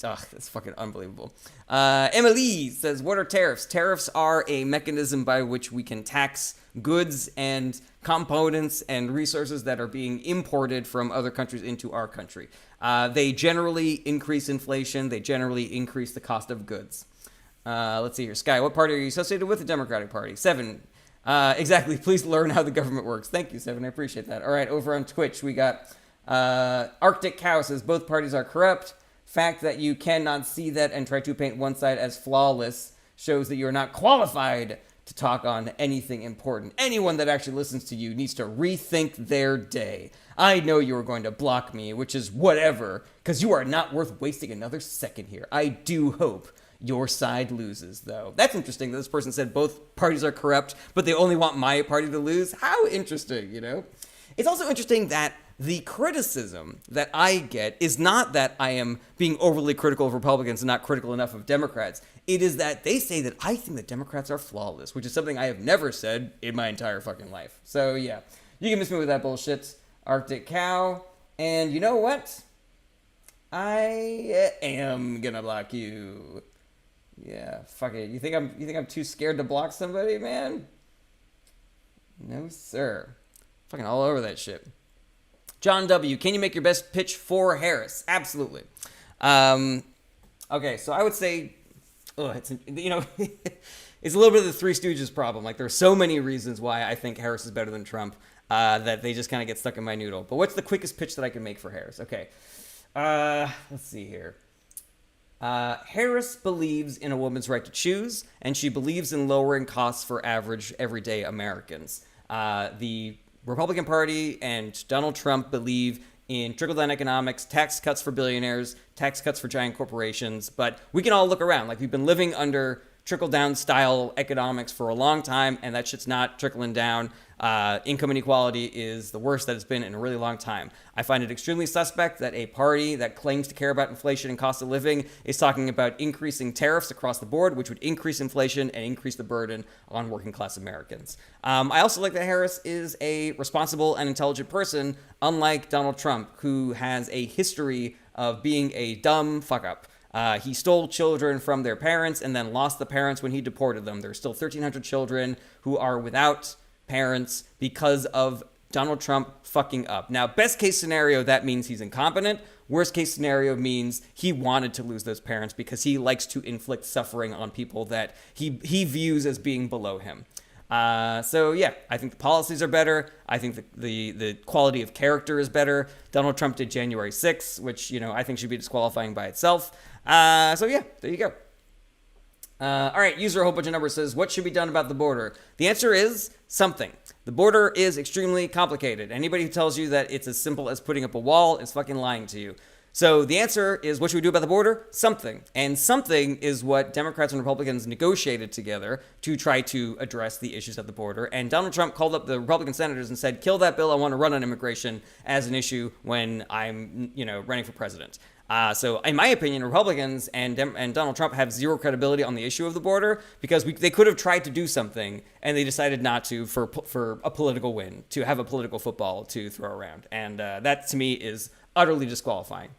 Ugh, that's fucking unbelievable. Emily says, what are tariffs? Tariffs are a mechanism by which we can tax goods and components and resources that are being imported from other countries into our country. They generally increase inflation. They generally increase the cost of goods. Let's see here. Sky, what party are you associated with? The Democratic Party. 7. Exactly. Please learn how the government works. Thank you, 7. I appreciate that. All right, over on Twitch, we got Arctic Cow says, both parties are corrupt. Fact that you cannot see that and try to paint one side as flawless shows that you're not qualified to talk on anything important. Anyone that actually listens to you needs to rethink their day. I know you are going to block me, which is whatever, because you are not worth wasting another second here. I do hope your side loses, though. That's interesting that this person said both parties are corrupt, but they only want my party to lose. How interesting, It's also interesting that the criticism that I get is not that I am being overly critical of Republicans and not critical enough of Democrats. It is that they say that I think that Democrats are flawless, which is something I have never said in my entire fucking life. So, yeah, you can miss me with that bullshit, Arctic Cow. And you know what? I am gonna block you. Yeah, fuck it. You think I'm too scared to block somebody, man? No, sir. Fucking all over that shit. John W., can you make your best pitch for Harris? Absolutely. Okay, so I would say, it's a little bit of the Three Stooges problem. Like, there are so many reasons why I think Harris is better than Trump that they just kind of get stuck in my noodle. But what's the quickest pitch that I can make for Harris? Okay, let's see here. Harris believes in a woman's right to choose, and she believes in lowering costs for average, everyday Americans. The Republican Party and Donald Trump believe in trickle-down economics, tax cuts for billionaires, tax cuts for giant corporations, but we can all look around. Like, we've been living under trickle-down style economics for a long time, and that shit's not trickling down. Income inequality is the worst that it's been in a really long time. I find it extremely suspect that a party that claims to care about inflation and cost of living is talking about increasing tariffs across the board, which would increase inflation and increase the burden on working class Americans. I also like that Harris is a responsible and intelligent person, unlike Donald Trump, who has a history of being a dumb fuck-up. He stole children from their parents and then lost the parents when he deported them. There's still 1,300 children who are without parents because of Donald Trump fucking up. Now, best case scenario, that means he's incompetent. Worst case scenario means he wanted to lose those parents because he likes to inflict suffering on people that he views as being below him. So yeah, I think the policies are better. I think the quality of character is better. Donald Trump did January 6th, which, I think should be disqualifying by itself. So yeah, there you go. All right, user a whole bunch of numbers says, what should be done about the border? The answer is something. The border is extremely complicated. Anybody who tells you that it's as simple as putting up a wall is fucking lying to you. So the answer is, what should we do about the border? Something. And something is what Democrats and Republicans negotiated together to try to address the issues at the border. And Donald Trump called up the Republican senators and said, kill that bill. I want to run on immigration as an issue when I'm, running for president. So in my opinion, Republicans and Donald Trump have zero credibility on the issue of the border because they could have tried to do something and they decided not to for a political win, to have a political football to throw around. And that to me is utterly disqualifying.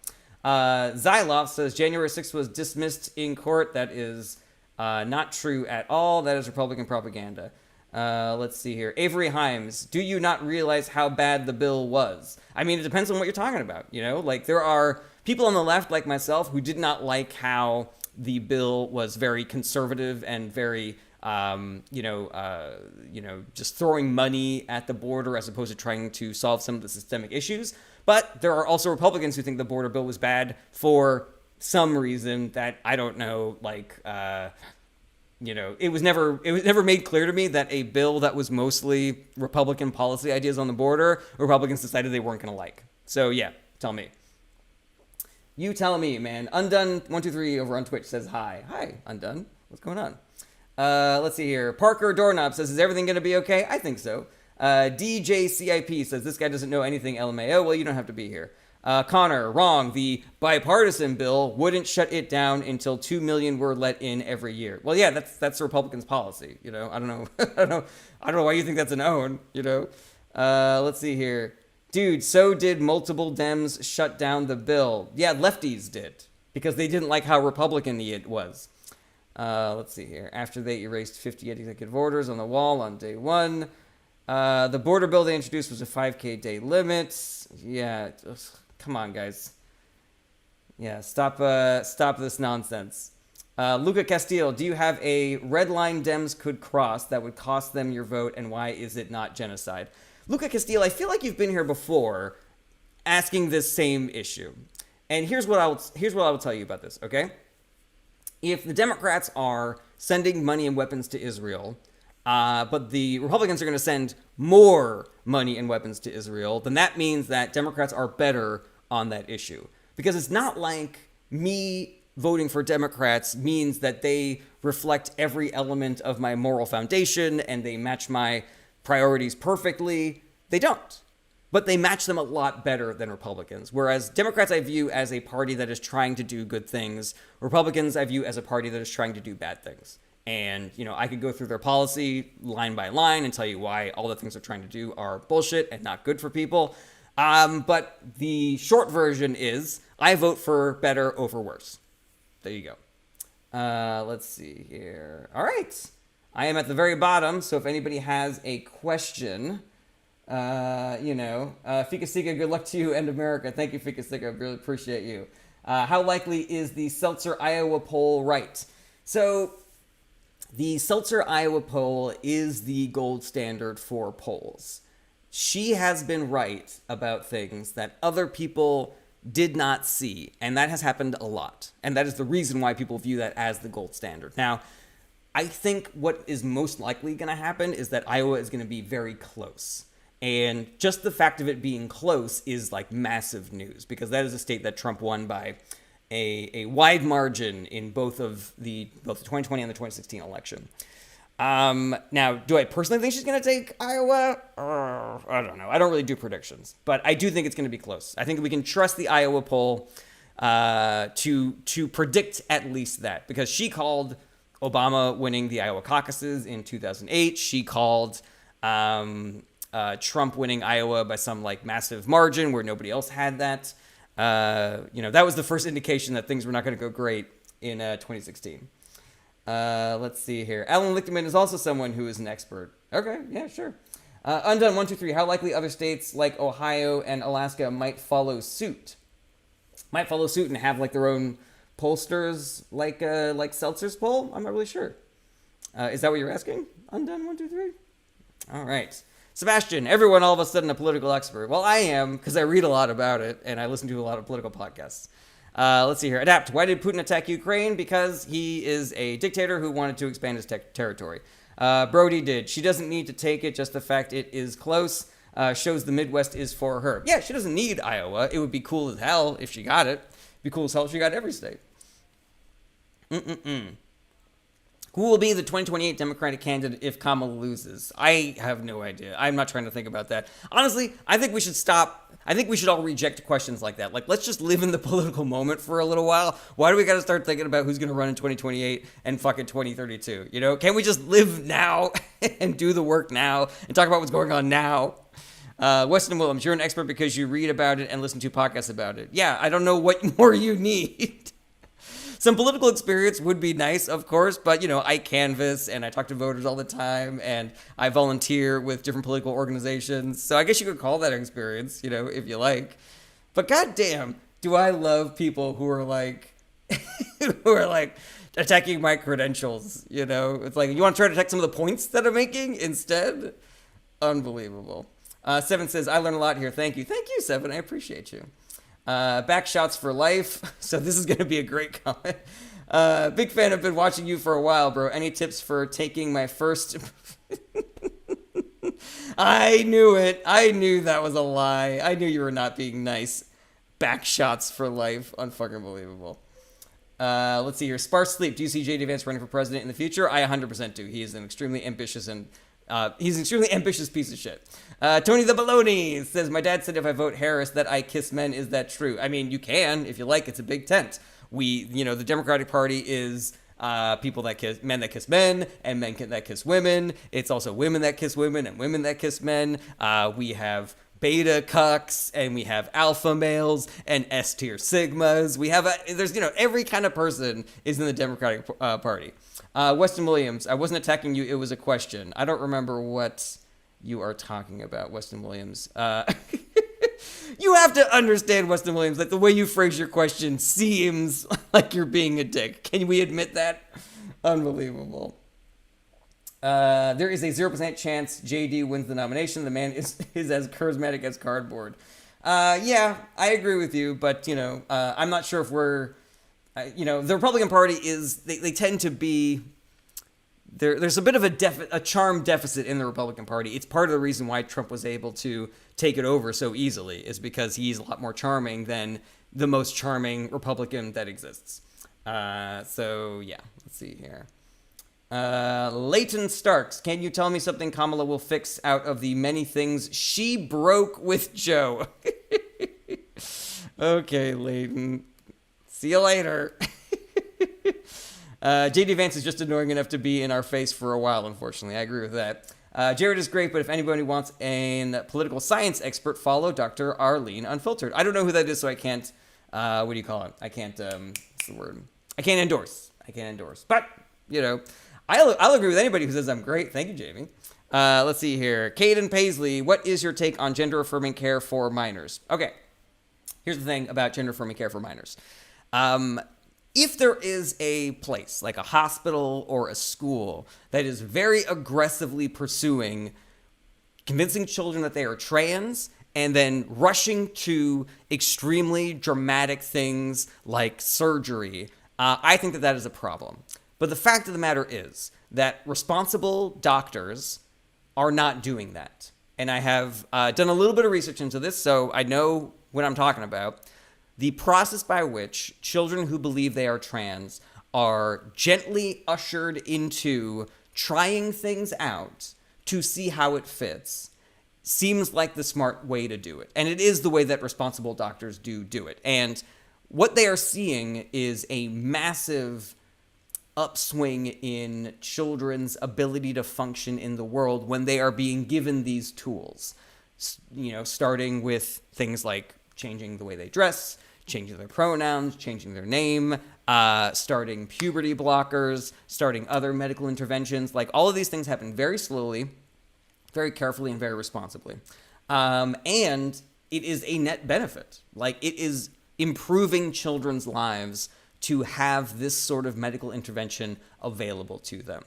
Zyloff says January 6th was dismissed in court. That is not true at all. That is Republican propaganda. Let's see here. Avery Himes, do you not realize how bad the bill was? I mean, it depends on what you're talking about. Like there are people on the left like myself who did not like how the bill was very conservative and very just throwing money at the border as opposed to trying to solve some of the systemic issues. But there are also Republicans who think the border bill was bad for some reason that I don't know. Like, it was never made clear to me that a bill that was mostly Republican policy ideas on the border, Republicans decided they weren't going to like. So yeah, tell me. You tell me, man. Undone123 over on Twitch says hi. Hi, Undone. What's going on? Let's see here. Parker Doorknob says, is everything going to be okay? I think so. DJCIP says, this guy doesn't know anything, LMAO. Well, you don't have to be here. Connor, wrong. The bipartisan bill wouldn't shut it down until 2 million were let in every year. Well, yeah, that's the Republicans' policy. I don't know. I don't know why you think that's an own. Let's see here. Dude, so did multiple Dems shut down the bill? Yeah, lefties did because they didn't like how Republican-y it was. Let's see here. After they erased 50 executive orders on the wall on day one. The border bill they introduced was a 5K day limit. Yeah, come on, guys. Yeah, stop this nonsense. Luca Castillo, do you have a red line Dems could cross that would cost them your vote, and why is it not genocide? Luca Castillo, I feel like you've been here before asking this same issue. And here's what I will tell you about this, okay? If the Democrats are sending money and weapons to Israel, but the Republicans are going to send more money and weapons to Israel, then that means that Democrats are better on that issue. Because it's not like me voting for Democrats means that they reflect every element of my moral foundation and they match my priorities perfectly. They don't. But they match them a lot better than Republicans. Whereas Democrats I view as a party that is trying to do good things. Republicans I view as a party that is trying to do bad things. And, I could go through their policy line by line and tell you why all the things they're trying to do are bullshit and not good for people. But the short version is I vote for better over worse. There you go. Let's see here. All right. I am at the very bottom, so if anybody has a question, Fika Sika, good luck to you and America. Thank you, Fika Sika. I really appreciate you. How likely is the Seltzer Iowa poll right? So the Seltzer Iowa poll is the gold standard for polls. She has been right about things that other people did not see, and that has happened a lot. And that is the reason why people view that as the gold standard. Now, I think what is most likely going to happen is that Iowa is going to be very close. And just the fact of it being close is like massive news because that is a state that Trump won by a wide margin in both the 2020 and the 2016 election. Now, do I personally think she's going to take Iowa? I don't know. I don't really do predictions, but I do think it's going to be close. I think we can trust the Iowa poll to predict at least that because she called Obama winning the Iowa caucuses in 2008. She called Trump winning Iowa by some like massive margin where nobody else had that. That was the first indication that things were not going to go great in 2016. Let's see here. Alan Lichtman is also someone who is an expert. Okay, yeah, sure. Undone123, how likely other states like Ohio and Alaska might follow suit? Might follow suit and have like their own pollsters like Seltzer's poll? I'm not really sure. Is that what you're asking? Undone123? All right. Sebastian, everyone all of a sudden a political expert. Well, I am, because I read a lot about it and I listen to a lot of political podcasts. Let's see here. Adapt. Why did Putin attack Ukraine? Because he is a dictator who wanted to expand his territory. Brody did. She doesn't need to take it. Just the fact it is close shows the Midwest is for her. Yeah, she doesn't need Iowa. It would be cool as hell if she got it. It'd be cool as hell if she got every state. Who will be the 2028 Democratic candidate if Kamala loses? I have no idea. I'm not trying to think about that. Honestly, I think we should stop. I think we should all reject questions like that. Like, let's just live in the political moment for a little while. Why do we got to start thinking about who's going to run in 2028 and fucking 2032? You know, can't we just live now and do the work now and talk about what's going on now? Weston Williams, you're an expert because you read about it and listen to podcasts about it. Yeah, I don't know what more you need. Some political experience would be nice, of course, but, you know, I canvass and I talk to voters all the time and I volunteer with different political organizations. So I guess you could call that an experience, you know, if you like. But goddamn, do I love people who are like, attacking my credentials, you know? It's like, you want to try to attack some of the points that I'm making instead? Unbelievable. Seven says, I learned a lot here. Thank you. Thank you, Seven. I appreciate you. Back shots for life. So this is going to be a great comment. Big fan. I've been watching you for a while, bro. Any tips for taking my first... I knew it. I knew that was a lie. I knew you were not being nice. Back shots for life. Unfucking believable. Let's see here. Sparse Sleep. Do you see J.D. Vance running for president in the future? I 100% do. He is an extremely ambitious piece of shit. Tony the Baloney says, my dad said if I vote Harris that I kiss men. Is that true? I mean, you can if you like. It's a big tent. The Democratic Party is people that kiss men and men that kiss women. It's also women that kiss women and women that kiss men. We have beta cucks and we have alpha males and S tier sigmas. We have every kind of person is in the Democratic Party. Weston Williams, I wasn't attacking you. It was a question. I don't remember what you are talking about, Weston Williams. You have to understand, Weston Williams, that the way you phrase your question seems like you're being a dick. Can we admit that? Unbelievable. There is a 0% chance JD wins the nomination. The man is as charismatic as cardboard. Yeah, I agree with you, but, I'm not sure if we're... the Republican Party is, they tend to be, there's a bit of a charm deficit in the Republican Party. It's part of the reason why Trump was able to take it over so easily, is because he's a lot more charming than the most charming Republican that exists. So, yeah, let's see here. Leighton Starks, can you tell me something Kamala will fix out of the many things she broke with Joe? Okay, Leighton. See you later. J.D. Vance is just annoying enough to be in our face for a while, unfortunately. I agree with that. Jared is great, but if anybody wants a political science expert, follow Dr. Arlene Unfiltered. I don't know who that is, so I can't, what do you call it? I can't, what's the word? I can't endorse. But, I'll agree with anybody who says I'm great. Thank you, Jamie. Let's see here. Caden Paisley, what is your take on gender-affirming care for minors? Okay, here's the thing about gender-affirming care for minors. If there is a place, like a hospital or a school, that is very aggressively pursuing convincing children that they are trans and then rushing to extremely dramatic things like surgery, I think that is a problem. But the fact of the matter is that responsible doctors are not doing that. And I have done a little bit of research into this, so I know what I'm talking about. The process by which children who believe they are trans are gently ushered into trying things out to see how it fits seems like the smart way to do it. And it is the way that responsible doctors do it. And what they are seeing is a massive upswing in children's ability to function in the world when they are being given these tools. Starting with things like changing the way they dress, changing their pronouns, changing their name, starting puberty blockers, starting other medical interventions. Like, all of these things happen very slowly, very carefully, and very responsibly. And it is a net benefit. Like, it is improving children's lives to have this sort of medical intervention available to them.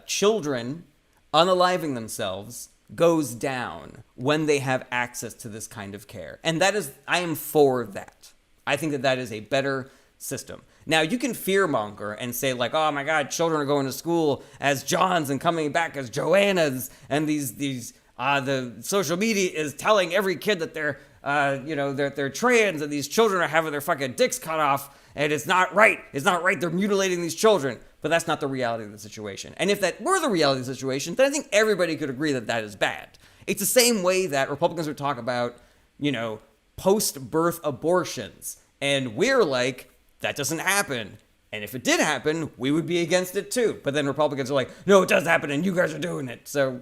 Children unaliving themselves goes down when they have access to this kind of care. And I am for that. I think that that is a better system. Now, you can fearmonger and say, like, oh my God, children are going to school as Johns and coming back as Joannas, and the social media is telling every kid that they're trans, and these children are having their fucking dicks cut off, and it's not right. It's not right. They're mutilating these children. But that's not the reality of the situation. And if that were the reality of the situation, then I think everybody could agree that that is bad. It's the same way that Republicans would talk about, post-birth abortions. And we're like, that doesn't happen. And if it did happen, we would be against it too. But then Republicans are like, no, it does happen and you guys are doing it. So,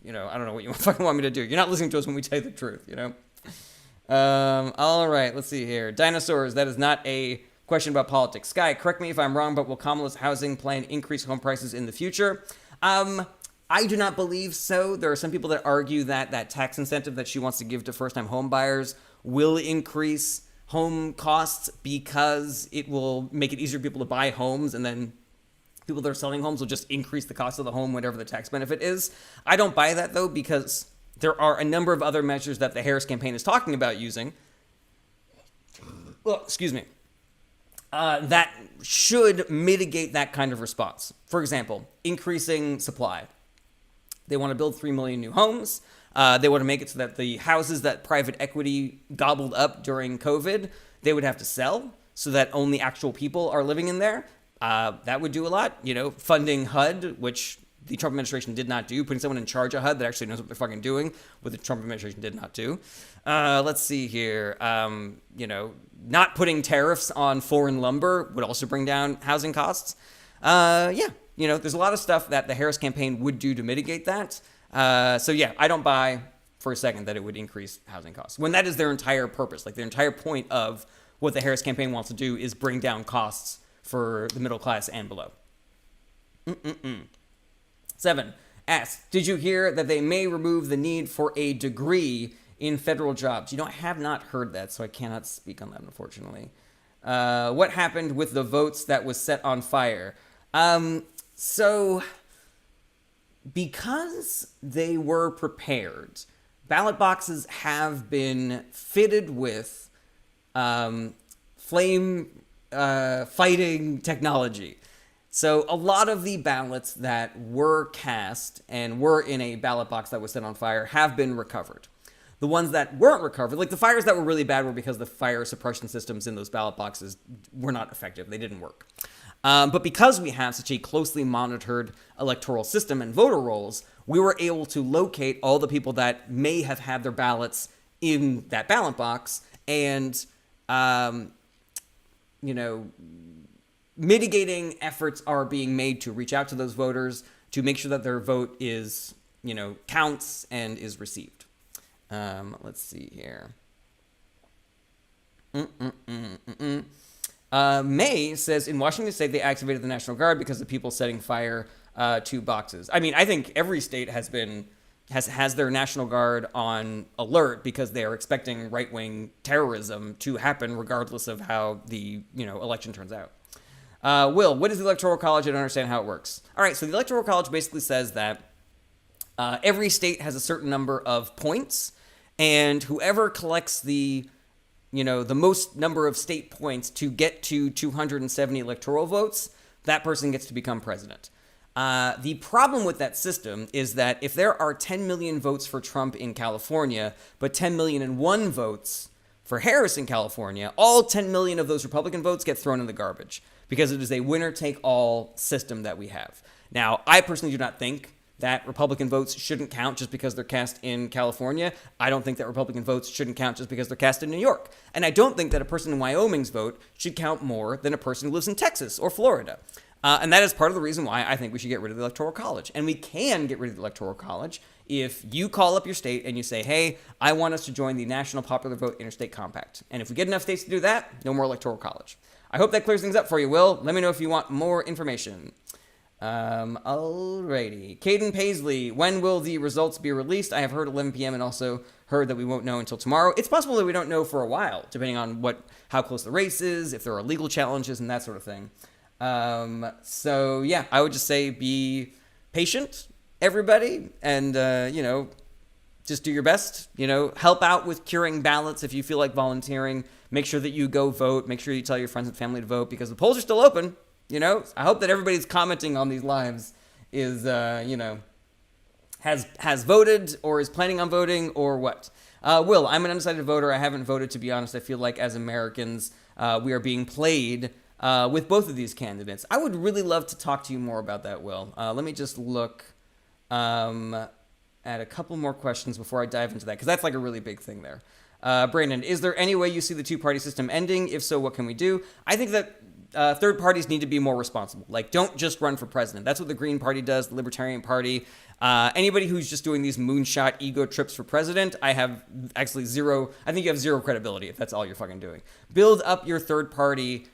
I don't know what you fucking want me to do. You're not listening to us when we tell you the truth, All right, let's see here. Dinosaurs, that is not a question about politics. Sky, correct me if I'm wrong, but will Kamala's housing plan increase home prices in the future? I do not believe so. There are some people that argue that that tax incentive that she wants to give to first-time home buyers will increase home costs because it will make it easier for people to buy homes, and then people that are selling homes will just increase the cost of the home, whatever the tax benefit is. I don't buy that, though, because there are a number of other measures that the Harris campaign is talking about using. Well, excuse me. That should mitigate that kind of response. For example, increasing supply. They want to build 3 million new homes. They want to make it so that the houses that private equity gobbled up during COVID, they would have to sell so that only actual people are living in there. That would do a lot. Funding HUD, which the Trump administration did not do. Putting someone in charge of HUD that actually knows what they're fucking doing, what the Trump administration did not do. Let's see here. Not putting tariffs on foreign lumber would also bring down housing costs. There's a lot of stuff that the Harris campaign would do to mitigate that. I don't buy for a second that it would increase housing costs when that is their entire purpose. Like, their entire point of what the Harris campaign wants to do is bring down costs for the middle class and below. 7 asks, did you hear that they may remove the need for a degree in federal jobs? I have not heard that, so I cannot speak on that, unfortunately. What happened with the votes that was set on fire? So because they were prepared, ballot boxes have been fitted with flame fighting technology. So a lot of the ballots that were cast and were in a ballot box that was set on fire have been recovered. The ones that weren't recovered, like the fires that were really bad, were because the fire suppression systems in those ballot boxes were not effective. They didn't work. But because we have such a closely monitored electoral system and voter rolls, we were able to locate all the people that may have had their ballots in that ballot box, and, mitigating efforts are being made to reach out to those voters to make sure that their vote is, counts and is received. Let's see here. May says, in Washington State, they activated the National Guard because of people setting fire to boxes. I mean, I think every state has their National Guard on alert because they are expecting right-wing terrorism to happen regardless of how the election turns out. Will, what is the Electoral College? I don't understand how it works. All right, so the Electoral College basically says that every state has a certain number of points, and whoever collects the most number of state points to get to 270 electoral votes, that person gets to become president. The problem with that system is that if there are 10 million votes for Trump in California, but 10,000,001 votes for Harris in California, all 10 million of those Republican votes get thrown in the garbage because it is a winner-take-all system that we have. Now, I personally do not think that Republican votes shouldn't count just because they're cast in California. I don't think that Republican votes shouldn't count just because they're cast in New York. And I don't think that a person in Wyoming's vote should count more than a person who lives in Texas or Florida. And that is part of the reason why I think we should get rid of the Electoral College. And we can get rid of the Electoral College if you call up your state and you say, hey, I want us to join the National Popular Vote Interstate Compact. And if we get enough states to do that, no more Electoral College. I hope that clears things up for you, Will. Let me know if you want more information. Alrighty. Caden Paisley, when will the results be released? I have heard 11 p.m. and also heard that we won't know until tomorrow. It's possible that we don't know for a while, depending on how close the race is, if there are legal challenges and that sort of thing. I would just say be patient. everybody, and just do your best. Help out with curing ballots if you feel like volunteering. Make sure that you go vote. Make sure you tell your friends and family to vote because the polls are still open. I hope that everybody's commenting on these lives is has voted or is planning on voting or what. Will, I'm an undecided voter. I haven't voted, to be honest. I feel like as Americans, we are being played with both of these candidates. I would really love to talk to you more about that, Will. Let me just look at a couple more questions before I dive into that, because that's like a really big thing there. Brandon, is there any way you see the two-party system ending? If so, what can we do? I think that third parties need to be more responsible. Like, don't just run for president. That's what the Green Party does, the Libertarian Party. Anybody who's just doing these moonshot ego trips for president, I think you have zero credibility if that's all you're fucking doing. Build up your third party,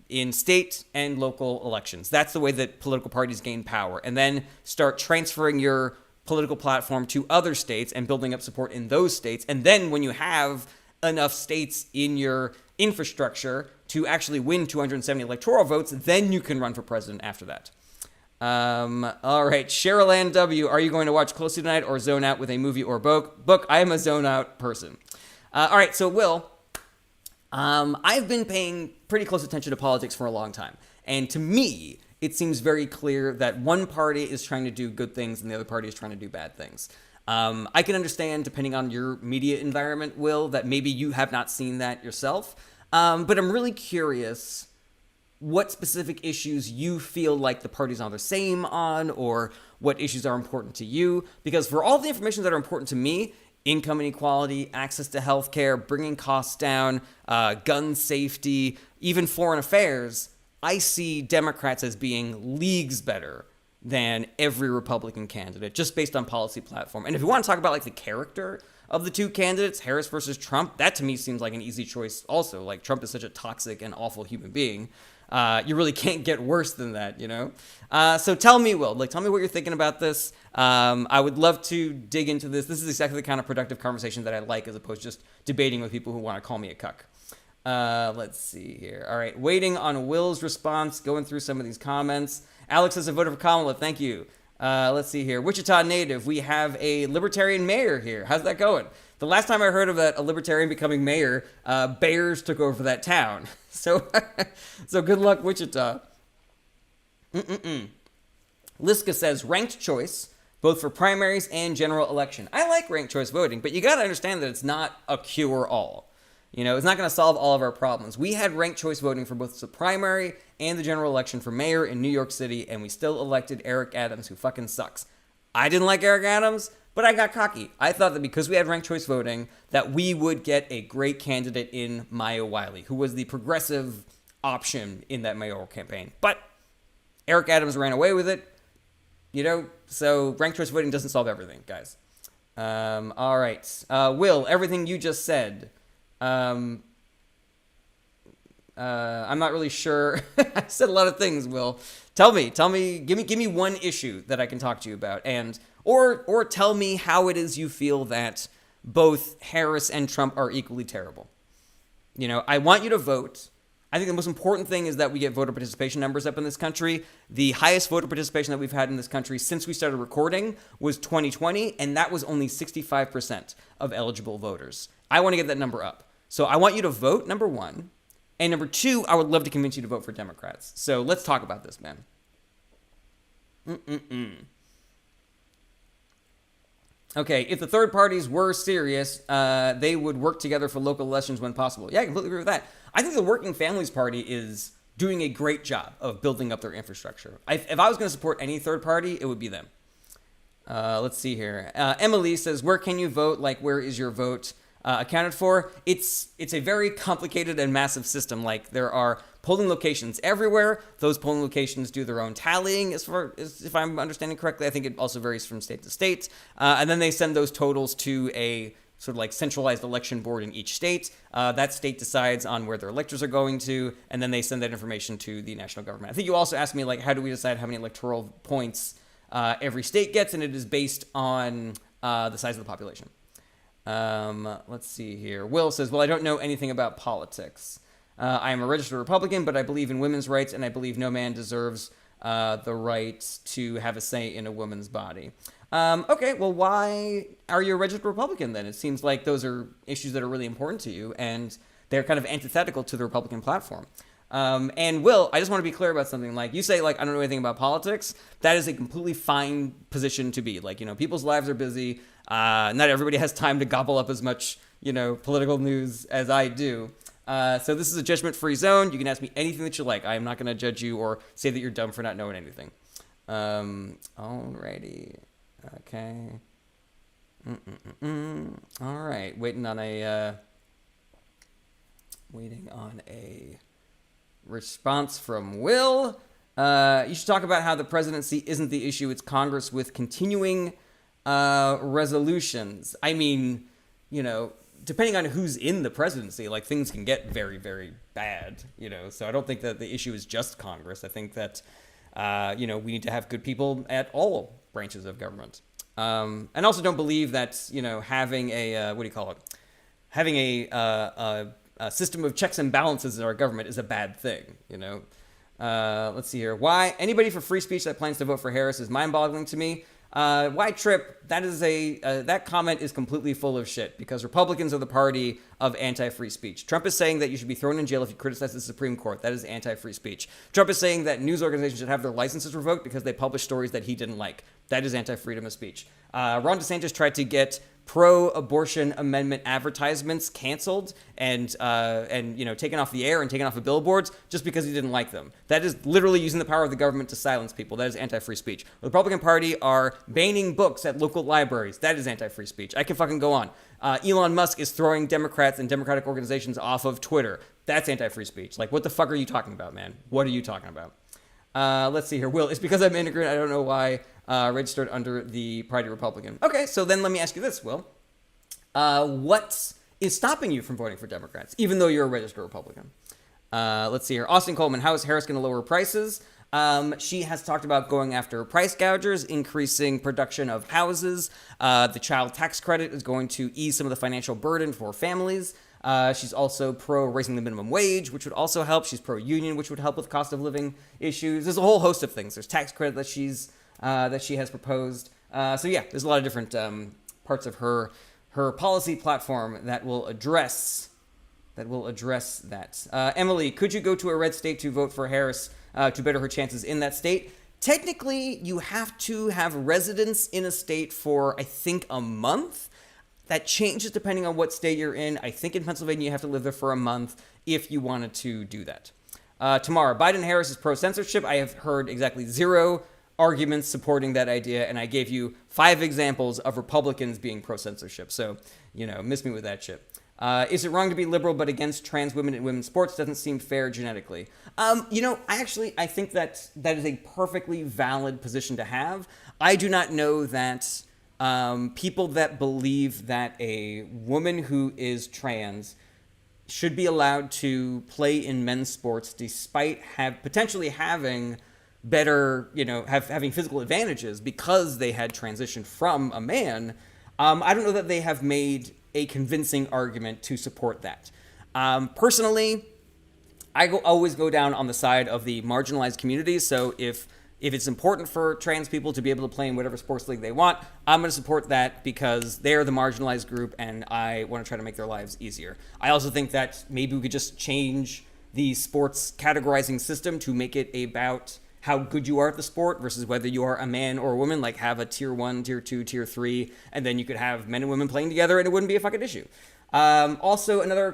in state and local elections. That's the way that political parties gain power. And then start transferring your political platform to other states and building up support in those states. And then when you have enough states in your infrastructure to actually win 270 electoral votes, then you can run for president after that. All right, Cheryl Ann W., are you going to watch closely tonight or zone out with a movie or book? I am a zone out person. All right, so Will, I've been paying pretty close attention to politics for a long time. And to me, it seems very clear that one party is trying to do good things and the other party is trying to do bad things. I can understand, depending on your media environment, Will, that maybe you have not seen that yourself. But I'm really curious what specific issues you feel like the parties are the same on, or what issues are important to you. Because for all the information that are important to me, income inequality, access to healthcare, bringing costs down, gun safety, even foreign affairs, I see Democrats as being leagues better than every Republican candidate, just based on policy platform. And if you want to talk about like the character of the two candidates, Harris versus Trump, that to me seems like an easy choice also. Like, Trump is such a toxic and awful human being. You really can't get worse than that, So tell me, Will, tell me what you're thinking about this. I would love to dig into this. This is exactly the kind of productive conversation that I like, as opposed to just debating with people who want to call me a cuck. Let's see here. All right, waiting on Will's response, going through some of these comments. Alex says, I voted for Kamala. Thank you. Let's see here. Wichita native. We have a libertarian mayor here. How's that going? The last time I heard of a libertarian becoming mayor, bears took over that town. So good luck, Wichita. Liska says, ranked choice, both for primaries and general election. I like ranked choice voting, but you got to understand that it's not a cure-all. It's not going to solve all of our problems. We had ranked choice voting for both the primary and the general election for mayor in New York City, and we still elected Eric Adams, who fucking sucks. I didn't like Eric Adams, but I got cocky. I thought that because we had ranked choice voting, that we would get a great candidate in Maya Wiley, who was the progressive option in that mayoral campaign. But Eric Adams ran away with it, so ranked choice voting doesn't solve everything, guys. All right. Will, everything you just said... I'm not really sure. I said a lot of things, Will. Tell me, give me one issue that I can talk to you about, or tell me how it is you feel that both Harris and Trump are equally terrible. I want you to vote. I think the most important thing is that we get voter participation numbers up in this country. The highest voter participation that we've had in this country since we started recording was 2020, and that was only 65% of eligible voters. I want to get that number up. So I want you to vote, number one. And number two, I would love to convince you to vote for Democrats. So let's talk about this, man. Okay, if the third parties were serious, they would work together for local elections when possible. Yeah, I completely agree with that. I think the Working Families Party is doing a great job of building up their infrastructure. If I was going to support any third party, it would be them. Let's see here. Emily says, where can you vote? Like, where is your vote accounted for? It's a very complicated and massive system. Like, there are polling locations everywhere. Those polling locations do their own tallying, as far as if I'm understanding correctly. I think it also varies from state to state. And then they send those totals to a sort of like centralized election board in each state. That state decides on where their electors are going to, and then they send that information to the national government. I think you also asked me, like, how do we decide how many electoral points every state gets, and it is based on the size of the population. Let's see here. Will says, well, I don't know anything about politics. I am a registered Republican, but I believe in women's rights, and I believe no man deserves the right to have a say in a woman's body. Okay, well, why are you a registered Republican then? It seems like those are issues that are really important to you, and they're kind of antithetical to the Republican platform. And Will, I just want to be clear about something. Like, you say, like, I don't know anything about politics. That is a completely fine position to be. Like, people's lives are busy. Not everybody has time to gobble up as much, political news as I do. So this is a judgment-free zone. You can ask me anything that you like. I am not going to judge you or say that you're dumb for not knowing anything. Alrighty. Okay. All right. Waiting on a response from Will. You should talk about how the presidency isn't the issue. It's Congress with continuing resolutions. I mean, depending on who's in the presidency, like, things can get very, very bad, So I don't think that the issue is just Congress. I think that, we need to have good people at all branches of government. And also don't believe that, having a, having a system of checks and balances in our government is a bad thing, Let's see here. Why anybody for free speech that plans to vote for Harris is mind-boggling to me. Why Trip? That is that comment is completely full of shit, because Republicans are the party of anti-free speech. Trump is saying that you should be thrown in jail if you criticize the Supreme Court. That is anti-free speech. Trump is saying that news organizations should have their licenses revoked because they publish stories that he didn't like. That is anti-freedom of speech. Ron DeSantis tried to get pro-abortion amendment advertisements canceled and taken off the air and taken off of billboards just because he didn't like them. That is literally using the power of the government to silence people. That is anti-free speech. The Republican Party are banning books at local libraries. That is anti-free speech. I can fucking go on. Elon Musk is throwing Democrats and Democratic organizations off of Twitter. That's anti-free speech. Like, what the fuck are you talking about, man? What are you talking about? Let's see here. Will, it's because I'm immigrant. I don't know why. Registered under the Party Republican. Okay, so then let me ask you this, Will. What is stopping you from voting for Democrats, even though you're a registered Republican? Let's see here. Austin Coleman, how is Harris going to lower prices? She has talked about going after price gougers, increasing production of houses. The child tax credit is going to ease some of the financial burden for families. She's also pro raising the minimum wage, which would also help. She's pro union, which would help with cost of living issues. There's a whole host of things. There's tax credit that she has proposed. So yeah, there's a lot of different parts of her policy platform that will address that. Emily, could you go to a red state to vote for Harris to better her chances in that state? Technically, you have to have residence in a state for, I think, a month. That changes depending on what state you're in. I think in Pennsylvania you have to live there for a month if you wanted to do that. Tamara, Biden-Harris is pro-censorship. I have heard exactly 0 arguments supporting that idea, and I gave you 5 examples of Republicans being pro-censorship. So, miss me with that shit. Is it wrong to be liberal but against trans women in women's sports? Doesn't seem fair genetically. I think that is a perfectly valid position to have. I do not know that people that believe that a woman who is trans should be allowed to play in men's sports despite potentially having better, having physical advantages because they had transitioned from a man. I don't know that they have made a convincing argument to support that. Personally, I always go down on the side of the marginalized communities. So if it's important for trans people to be able to play in whatever sports league they want, I'm going to support that because they're the marginalized group and I want to try to make their lives easier. I also think that maybe we could just change the sports categorizing system to make it about how good you are at the sport versus whether you are a man or a woman, like have a tier 1, tier 2, tier 3, and then you could have men and women playing together and it wouldn't be a fucking issue. Also, another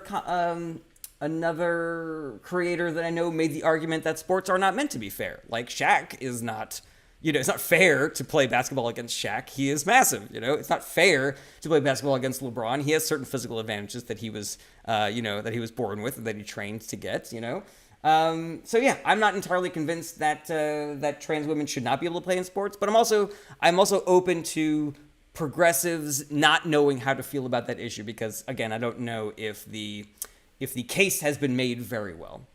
creator that I know made the argument that sports are not meant to be fair. Like Shaq is not, it's not fair to play basketball against Shaq. He is massive, It's not fair to play basketball against LeBron. He has certain physical advantages that he was, that he was born with and that he trained to get, So yeah, I'm not entirely convinced that that trans women should not be able to play in sports, but I'm also open to progressives not knowing how to feel about that issue because again, I don't know if the case has been made very well.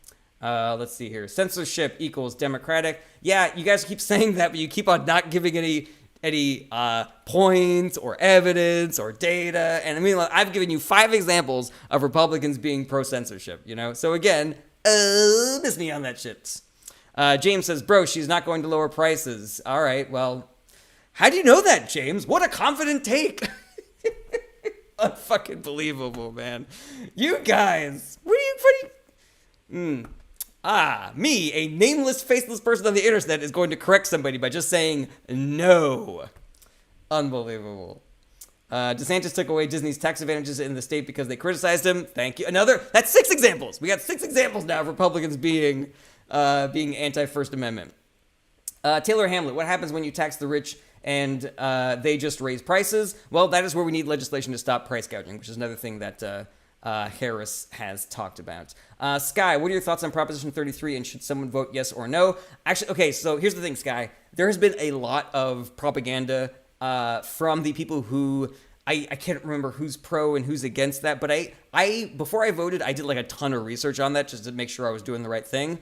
Let's see here. Censorship equals democratic. Yeah, you guys keep saying that, but you keep on not giving any points or evidence or data. And I mean, I've given you 5 examples of Republicans being pro-censorship, So again, miss me on that shit. James says, bro, she's not going to lower prices. All right, well, how do you know that, James? What a confident take. Unfucking believable, man. You guys, what are you... Me, a nameless, faceless person on the internet, is going to correct somebody by just saying no. Unbelievable. DeSantis took away Disney's tax advantages in the state because they criticized him. Thank you. That's 6 examples. We got 6 examples now of Republicans being anti-First Amendment. Taylor Hamlet, what happens when you tax the rich and they just raise prices? Well, that is where we need legislation to stop price gouging, which is another thing that Harris has talked about. Sky, what are your thoughts on Proposition 33, and should someone vote yes or no? Actually, okay, so here's the thing, Sky. There has been a lot of propaganda from the people who... I can't remember who's pro and who's against that, but I before I voted, I did like a ton of research on that just to make sure I was doing the right thing.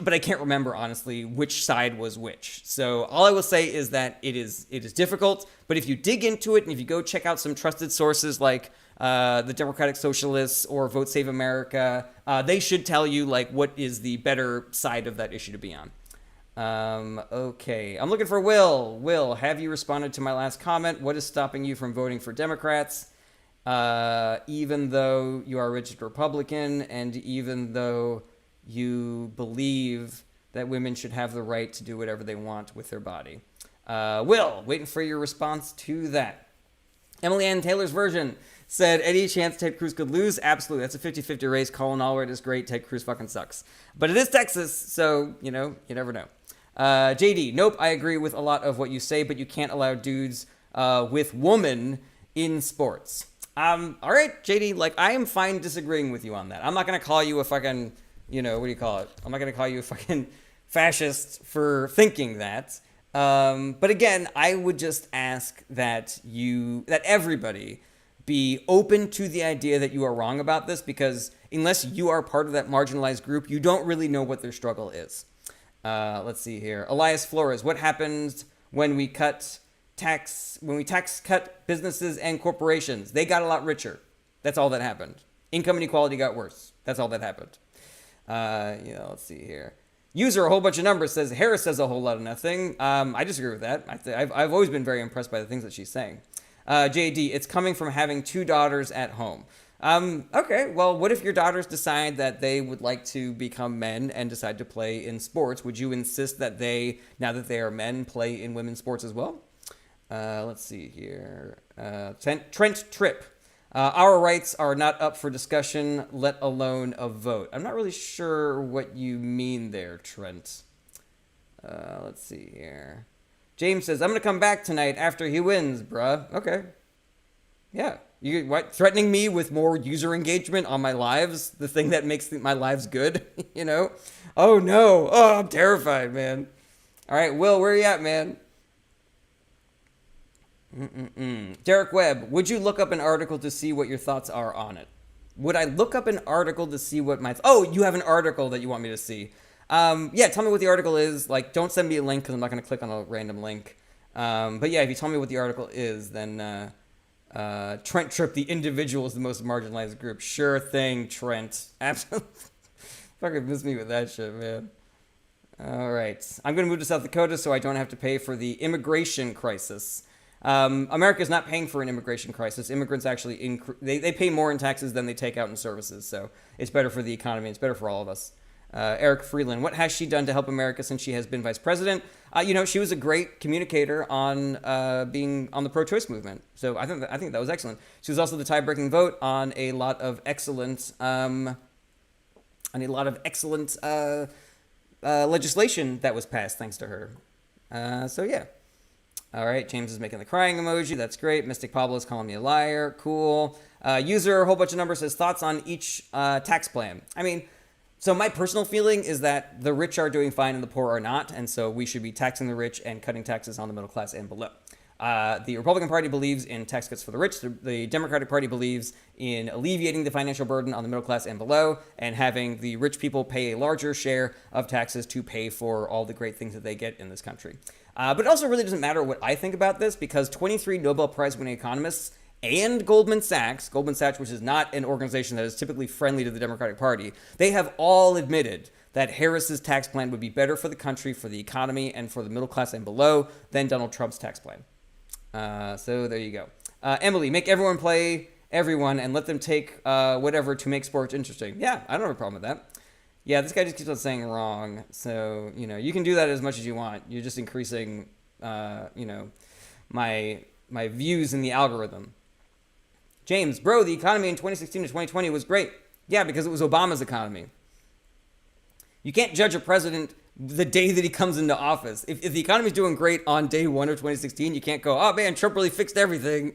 But I can't remember, honestly, which side was which. So all I will say is that it is difficult. But if you dig into it and if you go check out some trusted sources like the Democratic Socialists or Vote Save America, they should tell you like what is the better side of that issue to be on. Okay, I'm looking for Will. Will, have you responded to my last comment? What is stopping you from voting for Democrats? Even though you are a rigid Republican and even though you believe that women should have the right to do whatever they want with their body. Will, waiting for your response to that. Emily Ann Taylor's version said, any chance Ted Cruz could lose? Absolutely. That's a 50-50 race. Colin Allred is great. Ted Cruz fucking sucks. But it is Texas, so, you never know. JD, nope, I agree with a lot of what you say, but you can't allow dudes with woman in sports. All right, JD, like, I am fine disagreeing with you on that. I'm not going to call you a fucking... what do you call it? I'm not going to call you a fucking fascist for thinking that. But again, I would just ask that everybody be open to the idea that you are wrong about this, because unless you are part of that marginalized group, you don't really know what their struggle is. Let's see here. Elias Flores, what happens when we tax cut businesses and corporations? They got a lot richer. That's all that happened. Income inequality got worse. That's all that happened. Let's see here. User, a whole bunch of numbers, says Harris says a whole lot of nothing. I disagree with that. I've always been very impressed by the things that she's saying. JD, it's coming from having 2 daughters at home. Okay, well, what if your daughters decide that they would like to become men and decide to play in sports? Would you insist that they, now that they are men, play in women's sports as well? Let's see here. Trent Tripp. Our rights are not up for discussion, let alone a vote. I'm not really sure what you mean there, Trent. Let's see here. James says, I'm going to come back tonight after he wins, bruh. Okay. Yeah. You what? Threatening me with more user engagement on my lives? The thing that makes my lives good? Oh, no. Oh, I'm terrified, man. All right, Will, where are you at, man? Derek Webb, would you look up an article to see what your thoughts are on it? Would I look up an article to see what my... Oh, you have an article that you want me to see. Yeah, tell me what the article is. Like, don't send me a link because I'm not going to click on a random link. But yeah, if you tell me what the article is, then Trent Tripp, the individual, is the most marginalized group. Sure thing, Trent. Absolutely. Fucking miss me with that shit, man. All right. I'm going to move to South Dakota so I don't have to pay for the immigration crisis. America's not paying for an immigration crisis. Immigrants actually they pay more in taxes than they take out in services, so it's better for the economy. It's better for all of us. Eric Freeland, what has she done to help America since she has been vice president? She was a great communicator on being on the pro-choice movement, so I think that was excellent. She was also the tie-breaking vote on a lot of excellent legislation that was passed thanks to her. So yeah. All right, James is making the crying emoji. That's great. Mystic Pablo is calling me a liar. Cool. User, a whole bunch of numbers, says thoughts on each tax plan. I mean, so my personal feeling is that the rich are doing fine and the poor are not, and so we should be taxing the rich and cutting taxes on the middle class and below. The Republican Party believes in tax cuts for the rich. The Democratic Party believes in alleviating the financial burden on the middle class and below and having the rich people pay a larger share of taxes to pay for all the great things that they get in this country. But it also really doesn't matter what I think about this because 23 Nobel Prize winning economists and Goldman Sachs, which is not an organization that is typically friendly to the Democratic Party, they have all admitted that Harris's tax plan would be better for the country, for the economy, and for the middle class and below than Donald Trump's tax plan. So there you go. Emily, make everyone play everyone and let them take whatever to make sports interesting. Yeah, I don't have a problem with that. Yeah, this guy just keeps on saying wrong. So, you can do that as much as you want. You're just increasing, my views in the algorithm. James, bro, the economy in 2016 to 2020 was great. Yeah, because it was Obama's economy. You can't judge a president the day that he comes into office. If the economy's doing great on day one of 2016, you can't go, oh man, Trump really fixed everything.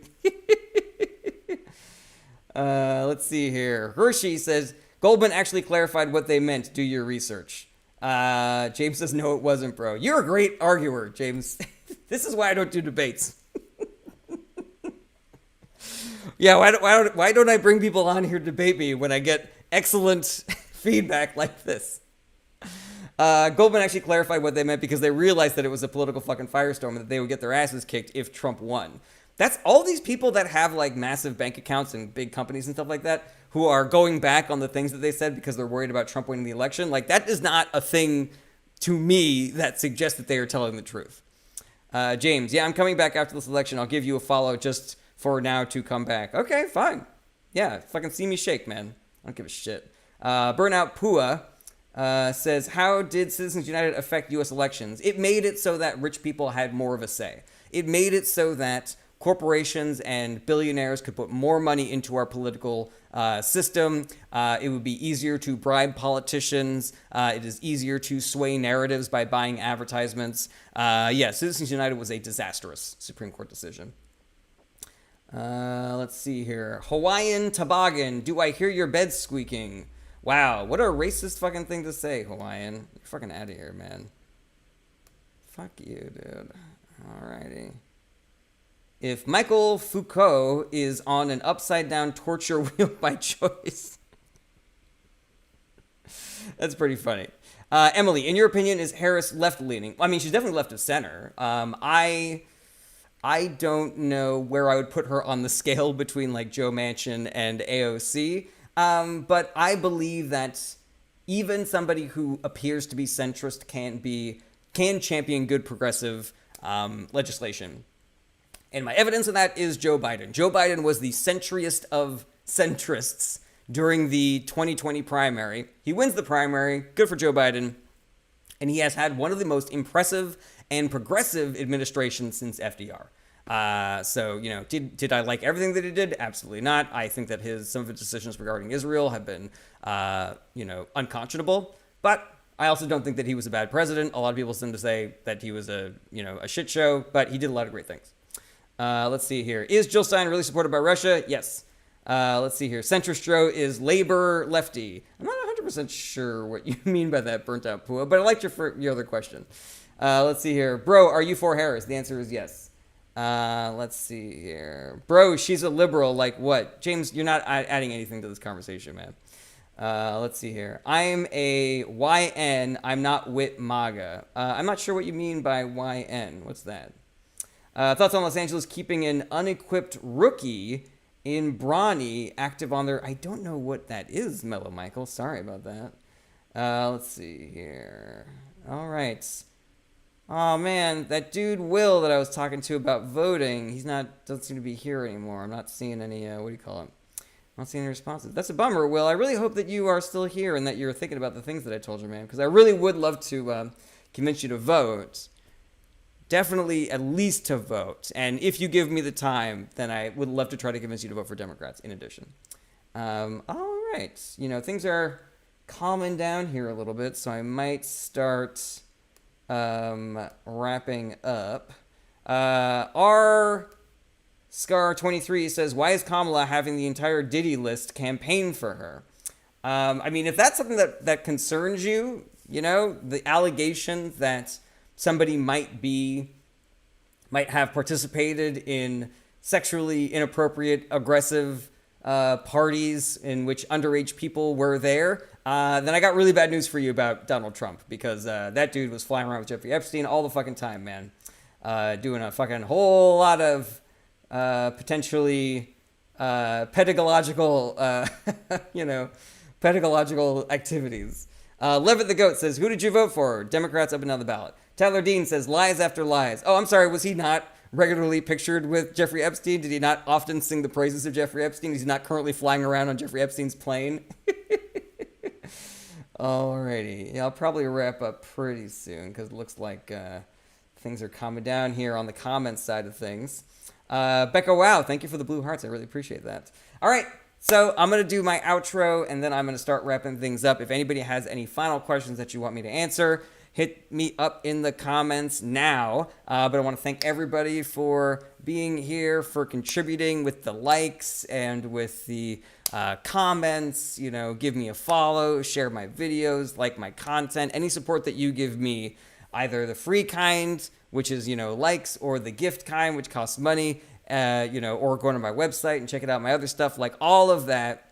Let's see here. Hershey says, Goldman actually clarified what they meant. Do your research. James says, no, it wasn't, bro. You're a great arguer, James. This is why I don't do debates. Yeah, why don't I bring people on here to debate me when I get excellent feedback like this? Goldman actually clarified what they meant because they realized that it was a political fucking firestorm and that they would get their asses kicked if Trump won. That's all these people that have like massive bank accounts and big companies and stuff like that who are going back on the things that they said because they're worried about Trump winning the election. Like, that is not a thing to me that suggests that they are telling the truth. James, yeah, I'm coming back after this election. I'll give you a follow just for now to come back. Okay, fine. Yeah, fucking see me shake, man. I don't give a shit. Burnout Pua says, how did Citizens United affect U.S. elections? It made it so that rich people had more of a say. It made it so that corporations and billionaires could put more money into our political system. It would be easier to bribe politicians. It is easier to sway narratives by buying advertisements. Yeah, Citizens United was a disastrous Supreme Court decision. Let's see here. Hawaiian Toboggan, do I hear your bed squeaking? Wow, what a racist fucking thing to say, Hawaiian. You're fucking out of here, man. Fuck you, dude. Alrighty. If Michael Foucault is on an upside-down torture wheel by choice. That's pretty funny. Emily, in your opinion, is Harris left-leaning? I mean, she's definitely left of center. I don't know where I would put her on the scale between like Joe Manchin and AOC. But I believe that even somebody who appears to be centrist can champion good progressive legislation. And my evidence of that is Joe Biden. Joe Biden was the centriest of centrists during the 2020 primary. He wins the primary. Good for Joe Biden. And he has had one of the most impressive and progressive administrations since FDR. So, did I like everything that he did? Absolutely not. I think that some of his decisions regarding Israel have been, unconscionable. But I also don't think that he was a bad president. A lot of people seem to say that he was a shit show, but he did a lot of great things. Let's see here. Is Jill Stein really supported by Russia? Yes. Let's see here. Centrist Joe is labor lefty. I'm not 100% sure what you mean by that, burnt out Pua, but I liked your other question. Let's see here. Bro, are you for Harris? The answer is yes. Let's see here. Bro, she's a liberal. Like what? James, you're not adding anything to this conversation, man. Let's see here. I'm a YN. I'm not wit MAGA. I'm not sure what you mean by YN. What's that? Thoughts on Los Angeles keeping an unequipped rookie in Brawny active on their... I don't know what that is, Mellow Michael. Sorry about that. Let's see here. All right. Oh, man. That dude Will that I was talking to about voting, doesn't seem to be here anymore. I'm not seeing any... what do you call it? I'm not seeing any responses. That's a bummer, Will. I really hope that you are still here and that you're thinking about the things that I told you, man. Because I really would love to convince you to vote. Definitely at least to vote. And if you give me the time, then I would love to try to convince you to vote for Democrats in addition. All right. Things are calming down here a little bit, so I might start wrapping up. R Scar 23 says, why is Kamala having the entire Diddy list campaign for her? I mean, if that's something that concerns you, the allegation that somebody might have participated in sexually inappropriate, aggressive parties in which underage people were there, then I got really bad news for you about Donald Trump, because that dude was flying around with Jeffrey Epstein all the fucking time, man. Doing a fucking whole lot of potentially pedagogical, pedagogical activities. Levitt the Goat says, who did you vote for? Democrats up and down the ballot. Tyler Dean says, lies after lies. Oh, I'm sorry. Was he not regularly pictured with Jeffrey Epstein? Did he not often sing the praises of Jeffrey Epstein? Is he not currently flying around on Jeffrey Epstein's plane? Alrighty. Yeah, I'll probably wrap up pretty soon because it looks like things are calming down here on the comments side of things. Becca, wow, thank you for the blue hearts. I really appreciate that. All right. So I'm going to do my outro, and then I'm going to start wrapping things up. If anybody has any final questions that you want me to answer, hit me up in the comments now. But I want to thank everybody for being here, for contributing with the likes and with the comments. You know, give me a follow, share my videos, like my content. Any support that you give me, either the free kind, which is, you know, likes, or the gift kind, which costs money, you know, or going to my website and checking out my other stuff, like all of that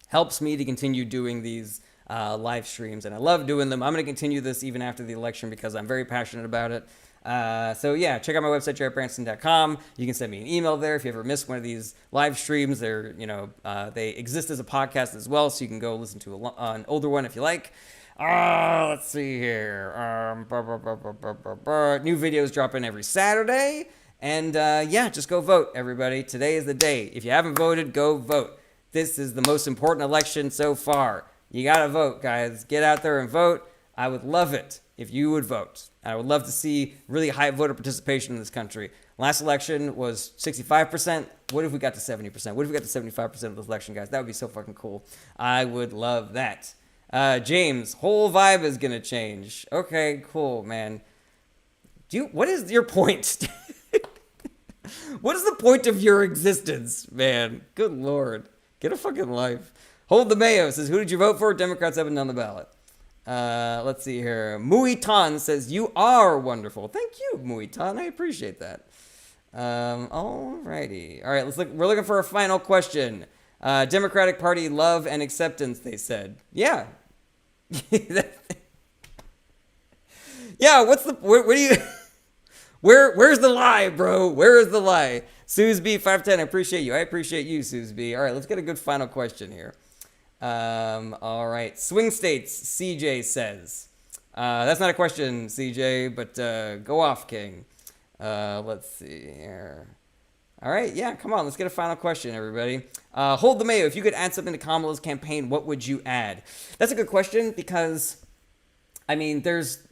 helps me to continue doing these live streams, and I love doing them. I'm going to continue this even after the election because I'm very passionate about it. So yeah, check out my website, jarrettbranson.com. You can send me an email there if you ever miss one of these live streams. They're, you know, they exist as a podcast as well, so you can go listen to an older one if you like. Let's see here. New videos dropping every Saturday. And yeah, just go vote, everybody. Today is the day. If you haven't voted, go vote. This is the most important election so far. You got to vote, guys. Get out there and vote. I would love it if you would vote. I would love to see really high voter participation in this country. Last election was 65%. What if we got to 70%? What if we got to 75% of this election, guys? That would be so fucking cool. I would love that. James, whole vibe is going to change. Okay, cool, man. What is your point? What is the point of your existence, man? Good Lord. Get a fucking life. Hold the Mayo says, who did you vote for? Democrats up and down the ballot. Let's see here. Mui Tan says, you are wonderful. Thank you, Mui Tan. I appreciate that. Alrighty. All right, we're looking for a final question. Democratic Party love and acceptance, they said. Yeah. Yeah, what do you... Where's the lie, bro? Where is the lie? Suze B 510, I appreciate you. I appreciate you, Suze B. All right, let's get a good final question here. All right. Swing States, CJ says. That's not a question, CJ, but go off, King. Let's see here. All right, yeah, come on. Let's get a final question, everybody. Hold the Mayo. If you could add something to Kamala's campaign, what would you add? That's a good question because, I mean, there's...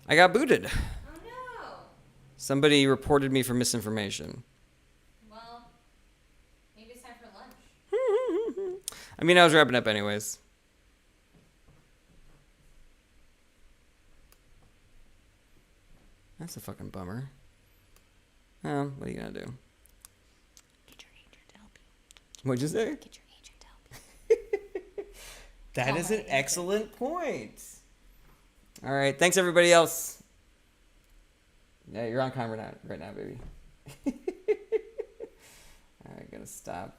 I got booted. Oh no. Somebody reported me for misinformation. Well, maybe it's time for lunch. I mean, I was wrapping up anyways. That's a fucking bummer. Well, what are you gonna do? Get your agent to help you. What'd you say? Get your agent to help you. That is an excellent point. All right, thanks everybody else. Yeah, you're on camera right now, baby. All right, gotta stop.